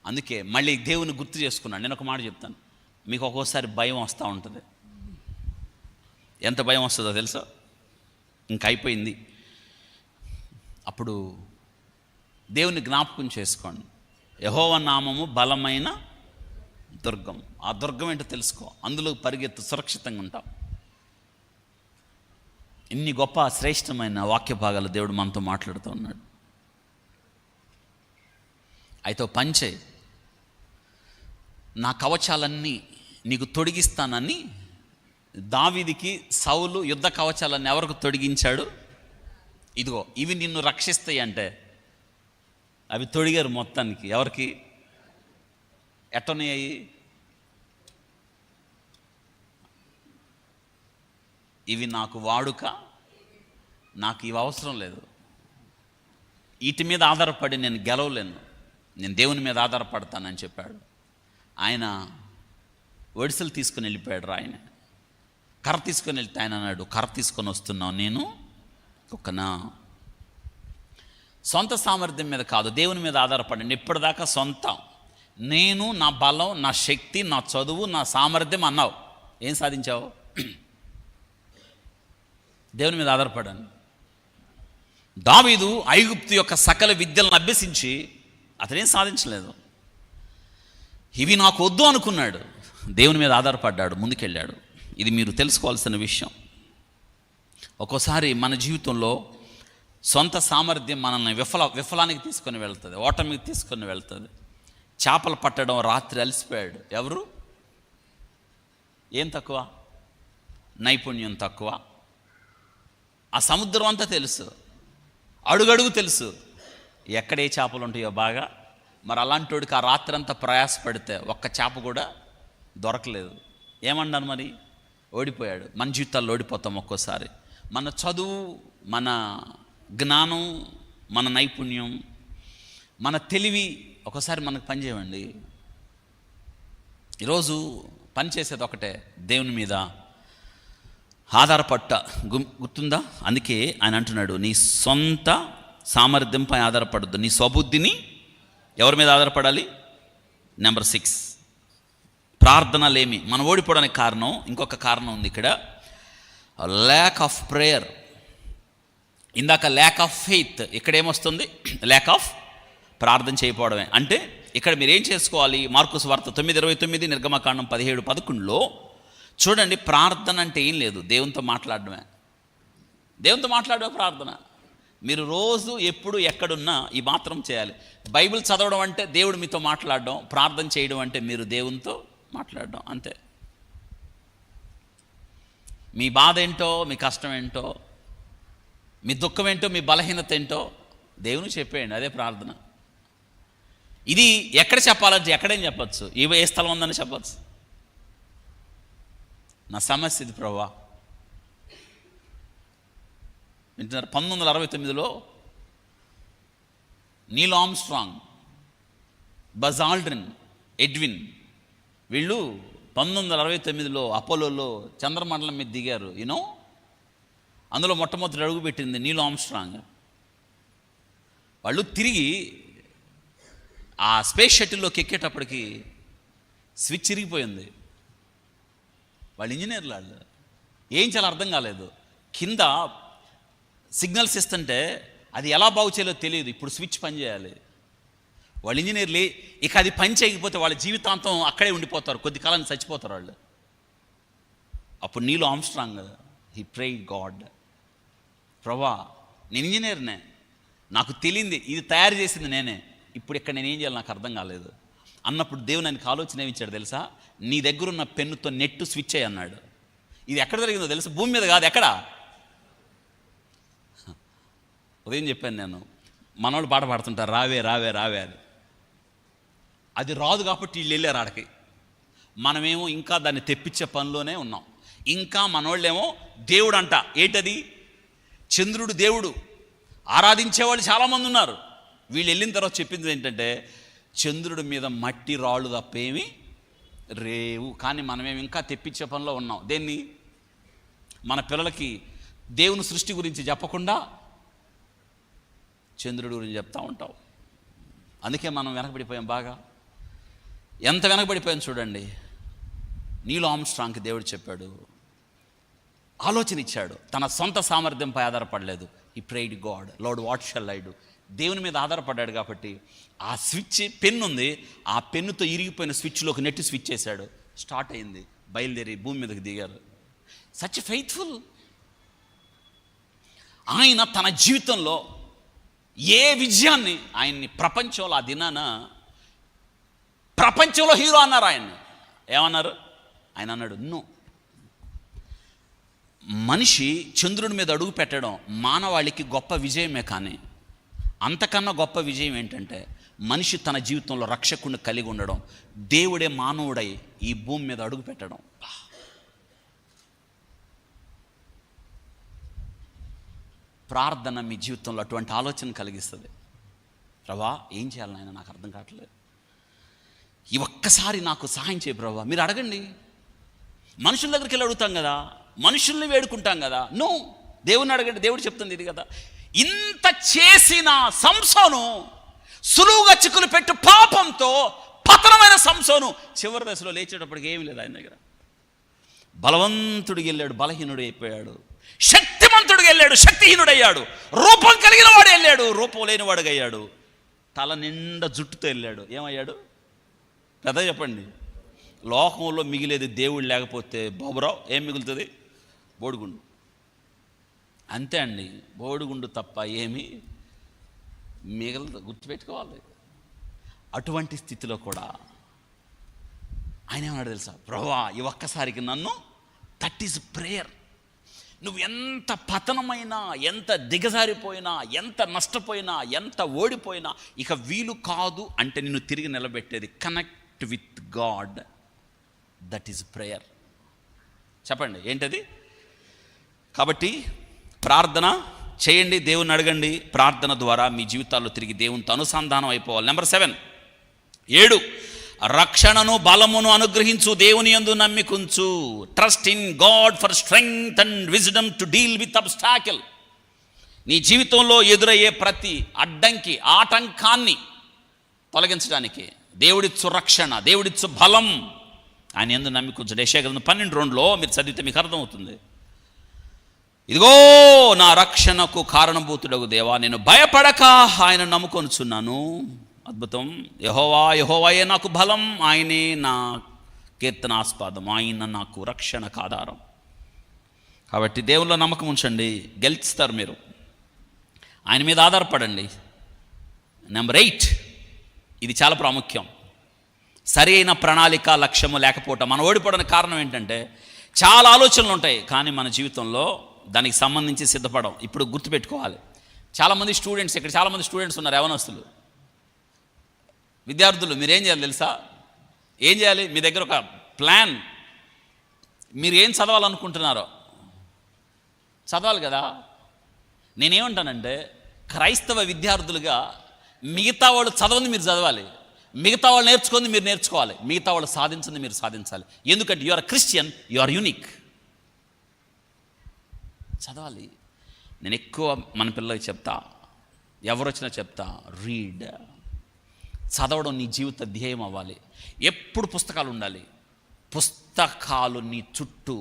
అందుకే మళ్ళీ దేవుని గుర్తు చేసుకున్నాడు. నేను ఒక మాట చెప్తాను, మీకు ఒక్కోసారి భయం వస్తూ ఉంటుంది. ఎంత భయం వస్తుందో తెలుసా? ఇంక అయిపోయింది. అప్పుడు దేవుని జ్ఞాపకం చేసుకోండి. యెహోవా నామము బలమైన దుర్గం. ఆ దుర్గం ఏంటో తెలుసుకో, అందులో పరిగెత్తు, సురక్షితంగా ఉంటాం. ఇన్ని గొప్ప శ్రేష్టమైన వాక్య భాగాలు దేవుడు మనతో మాట్లాడుతూ ఉన్నాడు. అయితే పంచే, నా కవచాలన్నీ నీకు తొడిగిస్తానని దావీదుకి సౌలు యుద్ధ కవచాలన్నీ ఎవరికి తొడిగించాడు? ఇదిగో ఇవి నిన్ను రక్షిస్తాయి అంటే అవి తొడిగారు మొత్తానికి. ఎవరికి? ఎట్టనయ్యాయి? ఇవి నాకు వాడుక, నాకు ఇవి అవసరం లేదు, వీటి మీద ఆధారపడి నేను గెలవలేను, నేను దేవుని మీద ఆధారపడతానని చెప్పాడు. ఆయన ఒడిసెలు తీసుకుని వెళ్ళిపోయాడు. ఆయన కర్ర తీసుకొని వెళ్తే ఆయన అన్నాడు, కర్ర తీసుకొని వస్తున్నావు, నేను ఒక్కనా. సొంత సామర్థ్యం మీద కాదు, దేవుని మీద ఆధారపడండి. ఇప్పటిదాకా సొంతం, నేను, నా బలం, నా శక్తి, నా చదువు, నా సామర్థ్యం అన్నావు. ఏం సాధించావు? దేవుని మీద ఆధారపడండి. దావీదు ఐగుప్తు యొక్క సకల విద్యలను అభ్యసించి అతనేం సాధించలేదు. ఇవి నాకు వద్దు అనుకున్నాడు, దేవుని మీద ఆధారపడ్డాడు, ముందుకెళ్ళాడు. ఇది మీరు తెలుసుకోవాల్సిన విషయం. ఒక్కోసారి మన జీవితంలో సొంత సామర్థ్యం మనల్ని విఫలానికి తీసుకొని వెళ్తుంది, ఓటమికి తీసుకొని వెళ్తుంది. చేపలు పట్టడం రాత్రి అలసిపోయాడు. ఎవరు? ఏం తక్కువ? నైపుణ్యం తక్కువ. ఆ సముద్రం అంతా తెలుసు, అడుగడుగు తెలుసు, ఎక్కడే చేపలు ఉంటాయో బాగా. మరి అలాంటి వాడికి ఆ రాత్రి అంతా ప్రయాసపడితే ఒక్క చేప కూడా దొరకలేదు. ఏమన్నాను మరి? ఓడిపోయాడు. మన జీవితాల్లో ఓడిపోతాం ఒక్కోసారి. మన చదువు, మన జ్ఞానం, మన నైపుణ్యం, మన తెలివి ఒకసారి మనకు పనిచేయండి. ఈరోజు పనిచేసేది ఒకటే, దేవుని మీద ఆధారపట్ట. గుర్తుందా? అందుకే ఆయన అంటున్నాడు, నీ సొంత సామర్థ్యంపై ఆధారపడద్దు, నీ స్వబుద్ధిని ఎవరి మీద ఆధారపడాలి? నెంబర్ 6, ప్రార్థనలేమి. మనం ఓడిపోవడానికి కారణం, ఇంకొక కారణం ఉంది ఇక్కడ, ల్యాక్ ఆఫ్ ప్రేయర్. ఇందాక ల్యాక్ ఆఫ్ ఫెయిత్, ఇక్కడ ఏమొస్తుంది? ల్యాక్ ఆఫ్ ప్రార్థన చేయకపోవడమే. అంటే ఇక్కడ మీరు ఏం చేసుకోవాలి? మార్కు సువార్త 9:29, నిర్గమకాండం 17:11లో చూడండి. ప్రార్థన అంటే ఏం లేదు, దేవునితో మాట్లాడడమే. దేవునితో మాట్లాడమే ప్రార్థన. మీరు రోజు ఎప్పుడు ఎక్కడున్నా ఈ మాత్రం చేయాలి. బైబిల్ చదవడం అంటే దేవుడు మీతో మాట్లాడడం, ప్రార్థన చేయడం అంటే మీరు దేవునితో మాట్లాడడం, అంతే. మీ బాధ ఏంటో, మీ కష్టం ఏంటో, మీ దుఃఖం ఏంటో, మీ బలహీనత ఏంటో దేవునికి చెప్పేయండి, అదే ప్రార్థన. ఇది ఎక్కడ చెప్పాలంటే ఎక్కడేం చెప్పచ్చు, ఏ స్థలం ఉందని చెప్పచ్చు. నా సమస్య ఇది ప్రభువా. వింటున్నారు? 1969లో Neil Armstrong, Buzz Aldrin, Edwin, వీళ్ళు 1969లో అపోలోలో చంద్రమండలం మీద దిగారు. యూనో, అందులో మొట్టమొదటి అడుగు పెట్టింది నీల్ ఆర్మ్స్ట్రాంగ్. వాళ్ళు తిరిగి ఆ స్పేస్ షటిల్లోకి ఎక్కేటప్పటికి స్విచ్ చిరిగిపోయింది. వాళ్ళు ఇంజనీర్లు, వాళ్ళు ఏం చాలా అర్థం కాలేదు. కింద సిగ్నల్స్ ఇస్తుంటే అది ఎలా బాగు చేయాలో తెలియదు. ఇప్పుడు స్విచ్ పనిచేయాలి. వాళ్ళు ఇంజనీర్లు. ఇక అది పని చేయకపోతే వాళ్ళ జీవితాంతం అక్కడే ఉండిపోతారు, కొద్ది కాలానికి చచ్చిపోతారు వాళ్ళు. అప్పుడు Neel Armstrong he prayed God, ప్రభా నేను ఇంజనీర్నే, నాకు తెలియంది, ఇది తయారు చేసింది నేనే, ఇప్పుడు ఇక్కడ నేను ఏం చేయాలి నాకు అర్థం కాలేదు అన్నప్పుడు దేవుని ఆయనకు ఆలోచన ఏమిచ్చాడు తెలుసా? నీ దగ్గర ఉన్న పెన్నుతో నెట్టు స్విచ్ అయ్యి అన్నాడు. ఇది ఎక్కడ జరిగిందో తెలుసా? భూమి మీద కాదు, ఎక్కడ? ఉదయం చెప్పాను నేను, మనోళ్ళు పాట పాడుతుంటారు, రావే రావే రావే అని. అది రాదు కాబట్టి వీళ్ళు వెళ్ళారు ఆడకి. మనమేమో ఇంకా దాన్ని తెప్పించే పనిలోనే ఉన్నాం. ఇంకా మనోళ్ళేమో దేవుడు అంట. ఏంటది? చంద్రుడు దేవుడు ఆరాధించేవాళ్ళు చాలామంది ఉన్నారు. వీళ్ళు వెళ్ళిన తర్వాత చెప్పింది ఏంటంటే, చంద్రుడి మీద మట్టి రాళ్ళు తప్పేమి రేవు. కానీ మనమేమి ఇంకా తెప్పించే పనిలో ఉన్నాం. దేన్ని? మన పిల్లలకి దేవుని సృష్టి గురించి చెప్పకుండా చంద్రుడి గురించి చెప్తూ ఉంటాం. అందుకే మనం వెనకబడిపోయాం బాగా. ఎంత వెనకబడిపోయాం చూడండి. నీల్ ఆర్మ్స్ట్రాంగ్కి దేవుడు చెప్పాడు, ఆలోచన ఇచ్చాడు. తన సొంత సామర్థ్యంపై ఆధారపడలేదు. ఈ prayed God, lord what shall I do, దేవుని మీద ఆధారపడ్డాడు కాబట్టి ఆ స్విచ్ పెన్ను ఉంది, ఆ పెన్నుతో ఇరిగిపోయిన స్విచ్లోకి నెట్టి స్విచ్ చేశాడు, స్టార్ట్ అయింది, బయలుదేరి భూమి మీదకి దిగారు. Such faithful. ఆయన తన జీవితంలో ఏ విజయాన్ని, ఆయన్ని ప్రపంచంలో ఆ దినాన ప్రపంచంలో హీరో అన్నారు. ఆయన్ని ఏమన్నారు? ఆయన అన్నాడు, నో. మనిషి చంద్రుడి మీద అడుగు పెట్టడం మానవాళికి గొప్ప విజయమే, కానీ అంతకన్నా గొప్ప విజయం ఏంటంటే మనిషి తన జీవితంలో రక్షకుడిని కలిగి ఉండడం, దేవుడే మానవుడై ఈ భూమి మీద అడుగు పెట్టడం. ప్రార్థన మీ జీవితంలో అటువంటి ఆలోచన కలిగిస్తుంది. ప్రభా ఏం చేయాలి నాయన, నాకు అర్థం కావట్లేదు, ఈ ఒక్కసారి నాకు సహాయం చేయ ప్రభా. మీరు అడగండి. మనుషుల దగ్గరికి వెళ్ళి అడుగుతాం కదా, మనుషుల్ని వేడుకుంటాం కదా. నో, దేవుని అడగండి. దేవుడు చెప్తుంది ఇది కదా, ఇంత చేసిన సంసోను, సులువుగా చిక్కులు పెట్టు పాపంతో పతనమైన సంసోను చివరి దశలో లేచేటప్పటికి ఏమీ లేదు ఆయన దగ్గర. బలవంతుడికి వెళ్ళాడు, బలహీనుడు అయిపోయాడు. శక్తిమంతుడికి వెళ్ళాడు, శక్తిహీనుడయ్యాడు. రూపం కలిగిన వాడు వెళ్ళాడు, రూపం లేనివాడుగా అయ్యాడు. తల నిండా జుట్టుతో వెళ్ళాడు, ఏమయ్యాడు? పెద్ద చెప్పండి. లోకంలో మిగిలేది దేవుడు లేకపోతే బాబురావు ఏం మిగులుతుంది? బోడిగుండు. అంతే అండి, బోడిగుండు తప్ప ఏమీ మిగలదు, గుర్తుపెట్టుకోవాలి. అటువంటి స్థితిలో కూడా ఆయన ఏమన్నాడు తెలుసా? ప్రభువా ఈ ఒక్కసారికి నన్ను, దట్ ఈజ్ ప్రేయర్. నువ్వు ఎంత పతనమైనా, ఎంత దిగజారిపోయినా, ఎంత నష్టపోయినా, ఎంత ఓడిపోయినా ఇక వీలు కాదు అంటే నిన్ను తిరిగి నిలబెట్టేది connect with God. That is prayer. చెప్పండి ఏంటది? కాబట్టి ప్రార్థన చేయండి, దేవుని అడగండి. ప్రార్థన ద్వారా మీ జీవితాల్లో తిరిగి దేవునితో అనుసంధానం అయిపోవాలి. నెంబర్ 7, రక్షణను బలమును అనుగ్రహించు, దేవుని యందు నమ్మికుంచు. Trust in God for strength and wisdom to deal with obstacle. నీ జీవితంలో ఎదురయ్యే ప్రతి అడ్డంకి, ఆటంకాన్ని తొలగించడానికి దేవుడిచ్చు రక్షణ, దేవుడిచ్చు బలం. ఆయన యందు నమ్మికుంచు. యెషయా గ్రంథం 12:2 మీరు చదివితే మీకు అర్థమవుతుంది. ఇదిగో నా రక్షణకు కారణభూతుడగు దేవా, నేను భయపడక ఆయన నమ్ముకొనుచున్నాను. అద్భుతం. యెహోవాయే నాకు బలం, ఆయనే నా కీర్తనాస్పదం, ఆయన నాకు రక్షణకు ఆధారం. కాబట్టి దేవుల్లో నమ్మకం ఉంచండి, గెలుస్తారు మీరు. ఆయన మీద ఆధారపడండి. నెంబర్ 8, ఇది చాలా ప్రాముఖ్యం. సరి అయిన ప్రణాళిక, లక్ష్యము లేకపోవటం. మనం ఓడిపోవడానికి కారణం ఏంటంటే చాలా ఆలోచనలు ఉంటాయి, కానీ మన జీవితంలో దానికి సంబంధించి సిద్ధపడం. ఇప్పుడు గుర్తుపెట్టుకోవాలి, చాలామంది స్టూడెంట్స్, ఇక్కడ చాలామంది స్టూడెంట్స్ ఉన్నారు, యవనస్తులు, విద్యార్థులు. మీరేం చేయాలి తెలుసా? ఏం చేయాలి? మీ దగ్గర ఒక ప్లాన్, మీరు ఏం చదవాలనుకుంటున్నారో చదవాలి కదా. నేనేమంటానంటే క్రైస్తవ విద్యార్థులుగా మిగతా వాళ్ళు చదవంది మీరు చదవాలి, మిగతా వాళ్ళు నేర్చుకుంది మీరు నేర్చుకోవాలి, మిగతా వాళ్ళు సాధించింది మీరు సాధించాలి. ఎందుకంటే you are Christian, you are unique. చదవాలి. నేను ఎక్కువ మన పిల్లలకి చెప్తా, ఎవరు వచ్చినా చెప్తా, రీడ్. చదవడం నీ జీవిత ధ్యేయం అవ్వాలి. ఎప్పుడు పుస్తకాలు ఉండాలి, పుస్తకాలు నీ చుట్టూ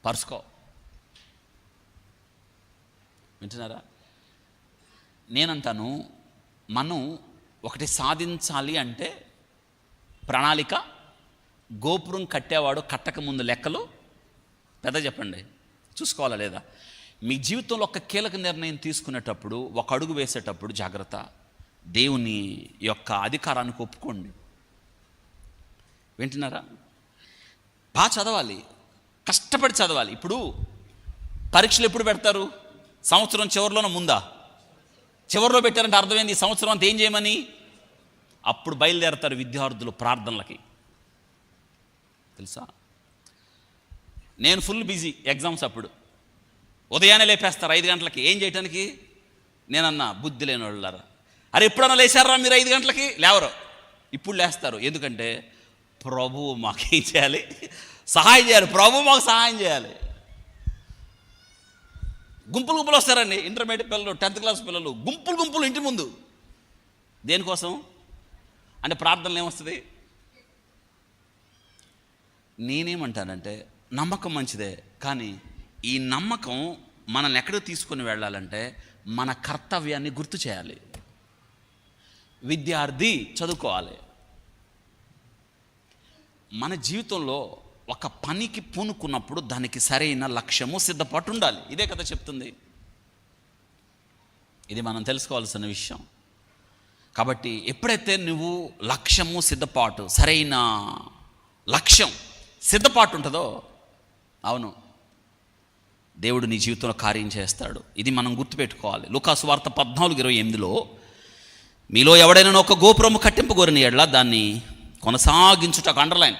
పరుచుకో. వింటున్నారా? నేనంటాను, మనం ఒకటి సాధించాలి అంటే ప్రణాళిక, గోపురం కట్టేవాడు కట్టక ముందు లెక్కలు పెద్ద చెప్పండి, చూసుకోవాలా లేదా? మీ జీవితంలో ఒక కీలక నిర్ణయం తీసుకునేటప్పుడు, ఒక అడుగు వేసేటప్పుడు జాగ్రత్త. దేవుని యొక్క అధికారానికి ఒప్పుకోండి. వింటున్నారా? బాగా చదవాలి, కష్టపడి చదవాలి. ఇప్పుడు పరీక్షలు ఎప్పుడు పెడతారు? సంవత్సరం చివరిలోనో ముందా? చివరిలో పెట్టారంటే అర్థమైంది, ఈ సంవత్సరం అంతా ఏం చేయమని. అప్పుడు బయలుదేరతారు విద్యార్థులు ప్రార్థనలకి. తెలుసా, నేను ఫుల్ బిజీ ఎగ్జామ్స్ అప్పుడు. ఉదయాన్నే లేపేస్తారు 5 గంటలకి. ఏం చేయటానికి? నేనన్నా బుద్ధి లేని వాళ్ళారా, అరే ఎప్పుడన్నా లేచారా మీరు 5 గంటలకి? లేవరు. ఇప్పుడు లేస్తారు. ఎందుకంటే ప్రభువు మాకేం చేయాలి? సహాయం చేయాలి. ప్రభువు మాకు సహాయం చేయాలి. గుంపులు గుంపులు వస్తారండి, ఇంటర్మీడియట్ పిల్లలు, 10th క్లాస్ పిల్లలు, గుంపులు గుంపులు ఇంటి ముందు. దేనికోసం అంటే ప్రార్థనలు ఏమొస్తుంది? నేనేమంటానంటే నమ్మకం మంచిదే, కానీ ఈ నమ్మకం మనల్ని ఎక్కడికి తీసుకొని వెళ్ళాలంటే మన కర్తవ్యాన్ని గుర్తు చేయాలి. విద్యార్థి చదువుకోవాలి. మన జీవితంలో ఒక పనికి పూనుకున్నప్పుడు దానికి సరైన లక్ష్యము, సిద్ధపాటు ఉండాలి. ఇదే కదా చెప్తుంది. ఇది మనం తెలుసుకోవాల్సిన విషయం. కాబట్టి ఎప్పుడైతే నువ్వు లక్ష్యము, సిద్ధపాటు, సరైన లక్ష్యం, సిద్ధపాటు ఉంటుందో, అవును, దేవుడు నీ జీవితంలో కార్యం చేస్తాడు. ఇది మనం గుర్తుపెట్టుకోవాలి. లూకాసు వార్త 14:28లో మీలో ఎవడైనా ఒక గోపురము కట్టింపగోరిన యెడల దాన్ని కొనసాగించుటకు, అండర్లైన్,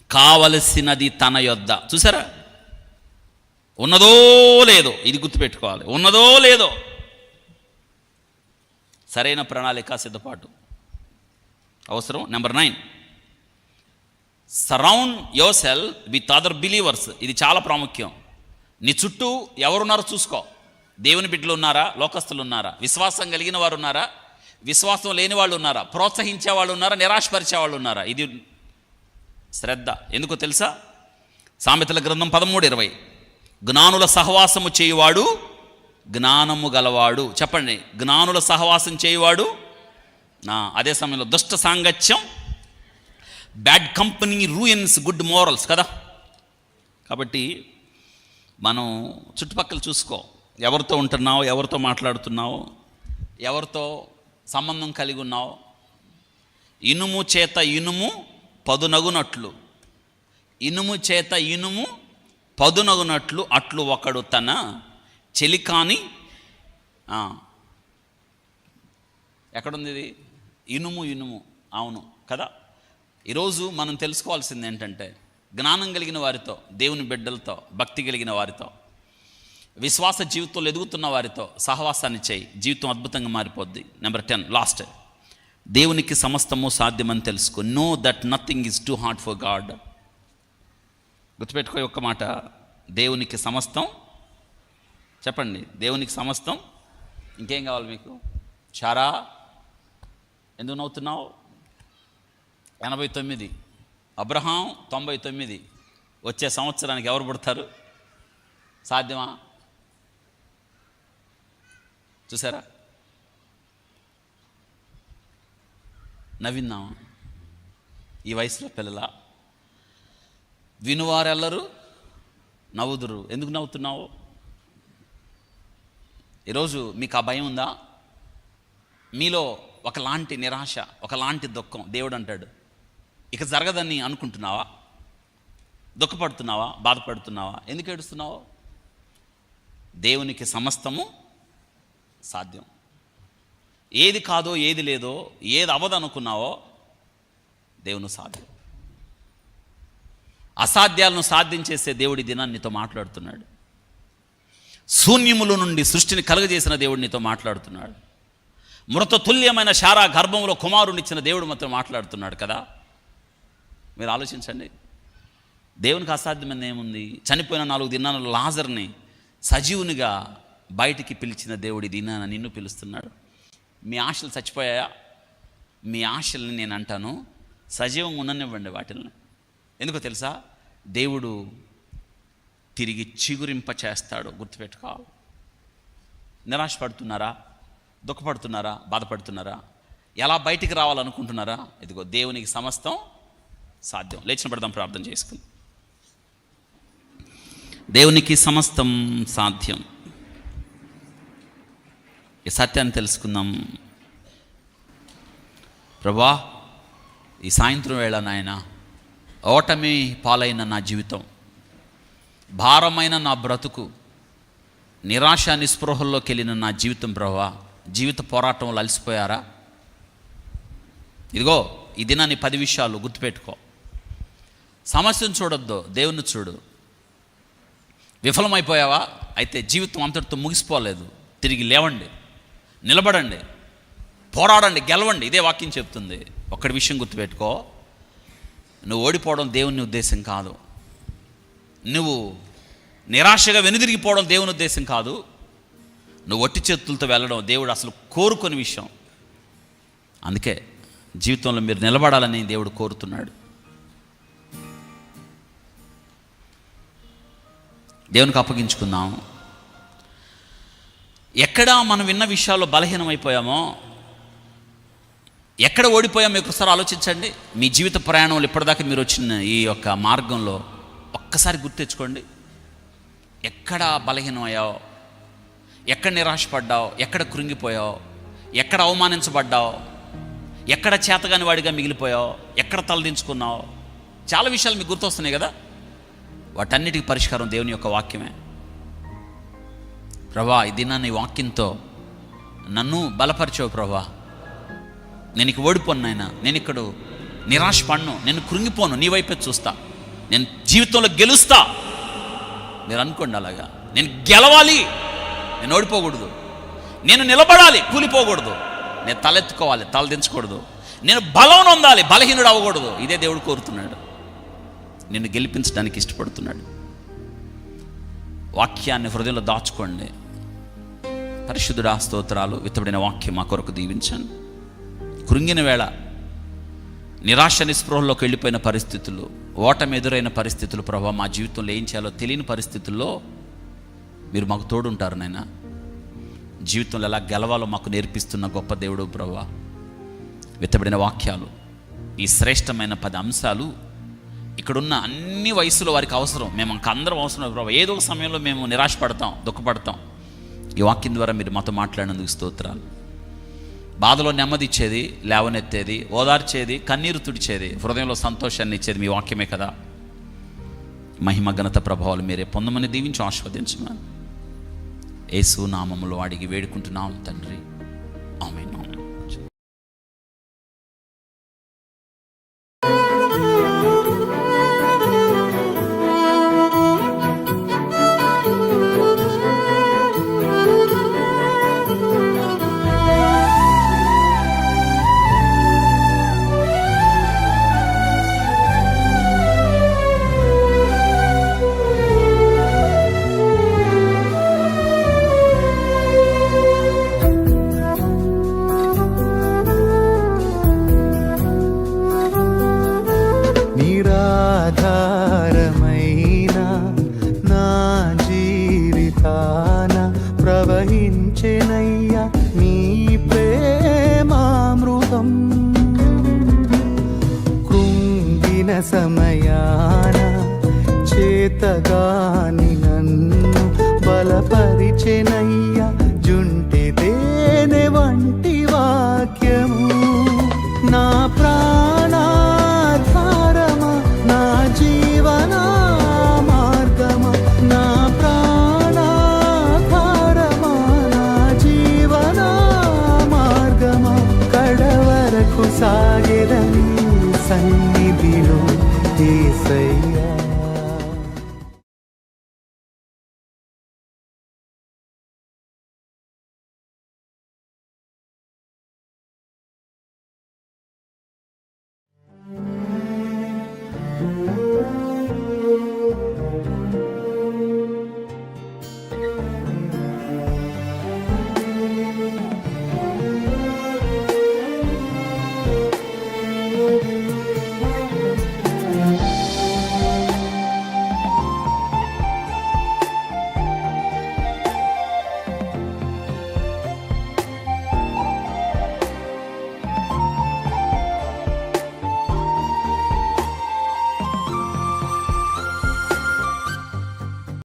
కావలసినది తన యొద్ద, చూసారా, ఉన్నదో లేదో, ఇది గుర్తుపెట్టుకోవాలి. ఉన్నదో లేదో, సరైన ప్రణాళిక, సిద్ధపాటు అవసరం. Number 9, surround your self with other believers. ఇది చాలా ప్రాముఖ్యం. నీ చుట్టూ ఎవరున్నారో చూసుకో. దేవుని బిడ్డలు ఉన్నారా, లోకస్తులు ఉన్నారా, విశ్వాసం కలిగిన వారు ఉన్నారా, విశ్వాసం లేని వాళ్ళు ఉన్నారా, ప్రోత్సహించే వాళ్ళు ఉన్నారా, నిరాశపరిచే వాళ్ళు ఉన్నారా, ఇది శ్రద్ధ. ఎందుకో తెలుసా? సామెతల గ్రంథం 13:20, జ్ఞానుల సహవాసము చేయువాడు జ్ఞానము గలవాడు. చెప్పండి, జ్ఞానుల సహవాసం చేయువాడు. అదే సమయంలో దుష్ట సాంగత్యం, bad company ruins good morals కదా. కాబట్టి మనం చుట్టుపక్కల చూసుకో, ఎవరితో ఉంటున్నావు, ఎవరితో మాట్లాడుతున్నావు, ఎవరితో సంబంధం కలిగి ఉన్నావు. ఇనుము చేత ఇనుము పదునగునట్లు, ఇనుము చేత ఇనుము పదునగునట్లు, అట్లు ఒకడు తన చెలికాని. ఎక్కడుంది ఇది? ఇనుము, ఇనుము, అవును కదా. ఈరోజు మనం తెలుసుకోవాల్సింది ఏంటంటే, జ్ఞానం కలిగిన వారితో, దేవుని బిడ్డలతో, భక్తి కలిగిన వారితో, విశ్వాస జీవితంలో ఎదుగుతున్న వారితో సహవాసాన్ని చేయి. జీవితం అద్భుతంగా మారిపోద్ది. నెంబర్ 10, లాస్ట్, దేవునికి సమస్తము సాధ్యమని తెలుసుకో. Know that nothing is too hard for God. గుర్తుపెట్టుకో ఒక్క మాట, దేవునికి సమస్తం. చెప్పండి, దేవునికి సమస్తం. ఇంకేం కావాలి మీకు? చారా, ఎందుకు నవ్వుతున్నావు? 89, అబ్రహాం 99. వచ్చే సంవత్సరానికి ఎవరు పుడతారు? సాధ్యమా? చూసారా, నవ్విందామా? ఈ వయసులో పిల్లల వినువారెల్లరూ నవ్వుదురు. ఎందుకు నవ్వుతున్నావు? ఈరోజు మీకు ఆ భయం ఉందా? మీలో ఒకలాంటి నిరాశ, ఒకలాంటి దుఃఖం. దేవుడు అంటాడు, ఇక జరగదని అనుకుంటున్నావా? దుఃఖపడుతున్నావా? బాధపడుతున్నావా? ఎందుకు ఏడుస్తున్నావు? దేవునికి సమస్తము సాధ్యం. ఏది కాదో, ఏది లేదో, ఏది అవ్వదనుకున్నావో దేవుని సాధ్యం. అసాధ్యాలను సాధించేసే దేవుడి దినాన్ని నీతో మాట్లాడుతున్నాడు. శూన్యముల నుండి సృష్టిని కలుగజేసిన దేవుడు నీతో మాట్లాడుతున్నాడు. మృత తుల్యమైన శారా గర్భంలో కుమారునిచ్చిన దేవుడు మాత్రం మాట్లాడుతున్నాడు కదా. మీరు ఆలోచించండి, దేవునికి అసాధ్యమైనది ఏముంది? చనిపోయిన 4 దినాల లాజర్ని సజీవునిగా బయటికి పిలిచిన దేవుడి దినాన నిన్ను పిలుస్తున్నాడు. మీ ఆశలు చచ్చిపోయాయా? మీ ఆశల్ని నేను అంటాను, సజీవంగా ఉండనివ్వండి వాటిల్ని. ఎందుకో తెలుసా? దేవుడు తిరిగి చిగురింప చేస్తాడు. గుర్తుపెట్టుకోవాలి. నిరాశపడుతున్నారా? దుఃఖపడుతున్నారా? బాధపడుతున్నారా? ఎలా బయటికి రావాలనుకుంటున్నారా? ఇదిగో దేవునికి సమస్తం సాధ్యం. లేచిన పడదాం, ప్రార్థన చేసుకుని. దేవునికి సమస్తం సాధ్యం. ఈ సత్యాన్ని తెలుసుకుందాం. ప్రభువా, ఈ సాయంత్రం వేళ నాయన, ఓటమి పాలైన నా జీవితం, భారమైన నా బ్రతుకు, నిరాశ నిస్పృహల్లోకి వెళ్ళిన నా జీవితం, ప్రభువా, జీవిత పోరాటంలో అలసిపోయారా? ఇదిగో ఈ దినాన్ని 10 విషయాలు గుర్తుపెట్టుకో. సమస్యను చూడొద్దు, దేవుని చూడు. విఫలమైపోయావా? అయితే జీవితం అంతటితో ముగిసిపోలేదు. తిరిగి లేవండి, నిలబడండి, పోరాడండి, గెలవండి. ఇదే వాక్యం చెప్తుంది. ఒక్కడి విషయం గుర్తుపెట్టుకో, నువ్వు ఓడిపోవడం దేవుని ఉద్దేశం కాదు. నువ్వు నిరాశగా వెనుదిరిగిపోవడం దేవుని ఉద్దేశం కాదు. నువ్వు ఒట్టి చేతులతో వెళ్ళడం దేవుడు అసలు కోరుకునే విషయం. అందుకే జీవితంలో మీరు నిలబడాలని దేవుడు కోరుతున్నాడు. దేవునికి అప్పగించుకుందాం. ఎక్కడ మనం విన్న విషయాల్లో బలహీనమైపోయామో, ఎక్కడ ఓడిపోయామో ఒకసారి ఆలోచించండి. మీ జీవిత ప్రయాణంలో ఇప్పటిదాకా మీరు వచ్చిన ఈ యొక్క మార్గంలో ఒక్కసారి గుర్తెచ్చుకోండి. ఎక్కడ బలహీనమయ్యావు, ఎక్కడ నిరాశపడ్డావు, ఎక్కడ కృంగిపోయావు, ఎక్కడ అవమానించబడ్డావు, ఎక్కడ చేతగాని వాడిగా మిగిలిపోయావు, ఎక్కడ తలదించుకున్నావు. చాలా విషయాలు మీకు గుర్తొస్తున్నాయి కదా. వాటన్నిటికీ పరిష్కారం దేవుని యొక్క వాక్యమే. ప్రభా, ఈ దినాన్ని నీ వాక్యంతో నన్ను బలపరిచావు ప్రభా. నేను ఇక ఓడిపోను నాయన, నేను ఇక్కడ నిరాశపడను, నేను కృంగిపోను, నీ వైపే చూస్తా, నేను జీవితంలో గెలుస్తా. మీరు అనుకోండి అలాగా. నేను గెలవాలి, నేను ఓడిపోకూడదు. నేను నిలబడాలి, కూలిపోకూడదు. నేను తలెత్తుకోవాలి, తలదించకూడదు. నేను బలం పొందాలి, బలహీనుడు అవ్వకూడదు. ఇదే దేవుడు కోరుతున్నాడు, నిన్ను గెలిపించడానికి ఇష్టపడుతున్నాడు. వాక్యాన్ని హృదయంలో దాచుకోండి. పరిశుద్ధుడా స్తోత్రాలు. విత్తబడిన వాక్యం మా కొరకు దీవించండి. కృంగిన వేళ, నిరాశ నిస్పృహల్లోకి వెళ్ళిపోయిన పరిస్థితులు, ఓటమి ఎదురైన పరిస్థితులు ప్రభా, మా జీవితంలో ఏం చేయాలో తెలియని పరిస్థితుల్లో మీరు మాకు తోడుంటారు నాయన. జీవితంలో ఎలా గెలవాలో మాకు నేర్పిస్తున్న గొప్ప దేవుడు ప్రభా. విత్తబడిన వాక్యాలు, ఈ శ్రేష్టమైన 10 అంశాలు ఇక్కడున్న అన్ని వయసులో వారికి అవసరం. మేము అందరం అవసరం ప్రభా. ఏదో ఒక సమయంలో మేము నిరాశపడతాం, దుఃఖపడతాం. ఈ వాక్యం ద్వారా మీరు మాతో మాట్లాడినందుకు స్తోత్రాలు. బాధలో నెమ్మది ఇచ్చేది, లేవనెత్తేది, ఓదార్చేది, కన్నీరు తుడిచేది, హృదయంలో సంతోషాన్ని ఇచ్చేది మీ వాక్యమే కదా. మహిమ ఘనత ప్రభావాలు మీరే పొందమని దీవించి ఆస్వాదించమని యేసు నామములో అడిగి వేడుకుంటున్నాం తండ్రి, ఆమేన్.
ప్రవహించెనయ్యా నీ ప్రేమామృతం. కృంగిన సమయాన చేతగాని నన్ను బలపరిచెనయ్యా